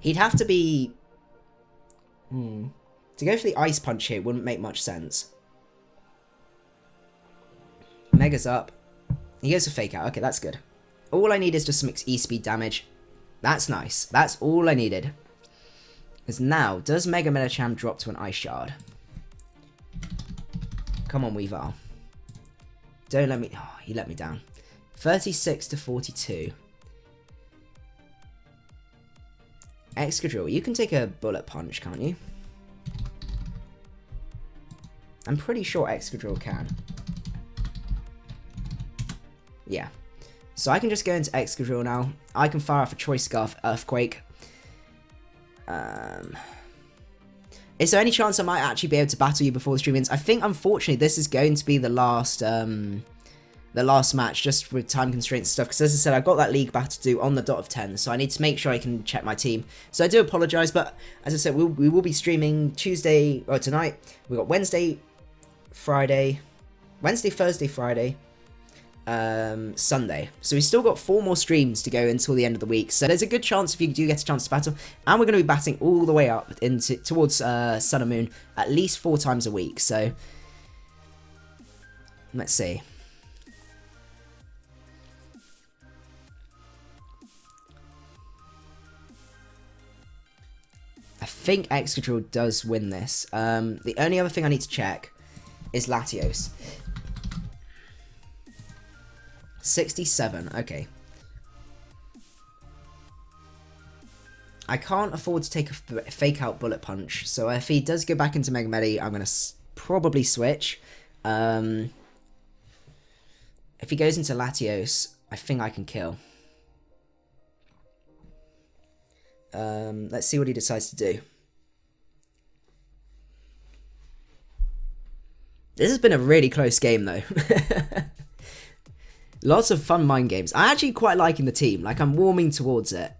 He'd have to be... To go for the Ice Punch here wouldn't make much sense. Mega's up. He goes for Fake Out. Okay, that's good. All I need is just some E-Speed damage. That's nice. That's all I needed. Because now, does Mega Medicham drop to an Ice Shard? Come on, Weavile. Don't let me... Oh, he let me down. 36 to 42. Excadrill, you can take a Bullet Punch, can't you? I'm pretty sure Excadrill can. Yeah. So I can just go into Excadrill now. I can fire off a Choice Scarf Earthquake. Is there any chance I might actually be able to battle you before the stream ends? I think, unfortunately, this is going to be the last match, just with time constraints and stuff. Because, as I said, I've got that league battle to do on the dot of 10, so I need to make sure I can check my team. So I do apologise, but as I said, we will be streaming Tuesday, or tonight. We've got Wednesday, Thursday, Friday, Sunday. So we've still got 4 more streams to go until the end of the week. So there's a good chance if you do get a chance to battle. And we're going to be batting all the way up towards Sun and Moon at least 4 times a week. So let's see. I think Excadrill does win this. The only other thing I need to check is Latios. 67, okay. I can't afford to take a Fake Out Bullet Punch, so if he does go back into Mega Medi, I'm going to probably switch. If he goes into Latios, I think I can kill. Let's see what he decides to do. This has been a really close game, though. Lots of fun mind games. I'm actually quite liking the team. Like, I'm warming towards it.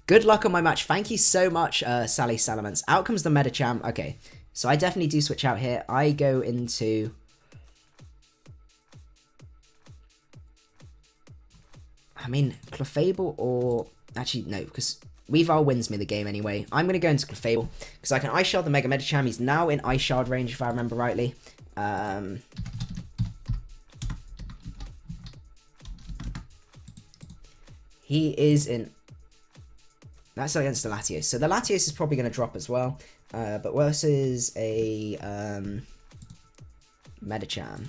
Good luck on my match. Thank you so much, Sally Salamence. Out comes the Medicham. Okay, so I definitely do switch out here. I go into... I mean, Clefable or... Actually, no, because Weavile wins me the game anyway. I'm going to go into Clefable, because I can Ice Shard the Mega Medicham. He's now in Ice Shard range, if I remember rightly. He is in... That's against the Latios. So the Latios is probably going to drop as well. But versus a Medicham.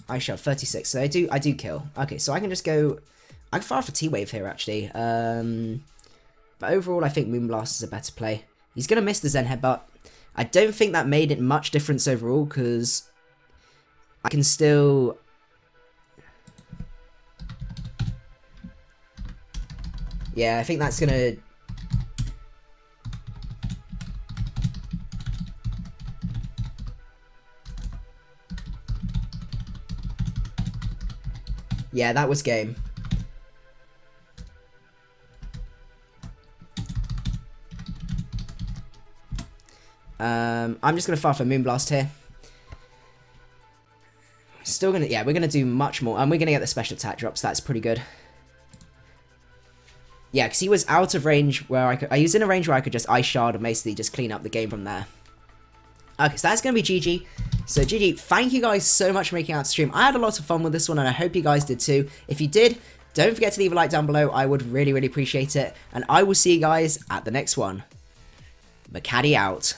I shot 36. So I do kill. Okay, so I can just go... I can fire off a T-Wave here, actually. But overall, I think Moonblast is a better play. He's going to miss the Zen Headbutt. I don't think that made it much difference overall, because... I can still... Yeah, I think that's gonna... Yeah, that was game. I'm just going to fire for Moonblast here. Still going to, yeah, we're going to do much more. And we're going to get the special attack drops. That's pretty good. Yeah, because he was out of range where I was in a range where I could just Ice Shard and basically just clean up the game from there. Okay, so that's going to be GG. So GG, thank you guys so much for making out the stream. I had a lot of fun with this one and I hope you guys did too. If you did, don't forget to leave a like down below. I would really, really appreciate it. And I will see you guys at the next one. Macadii out.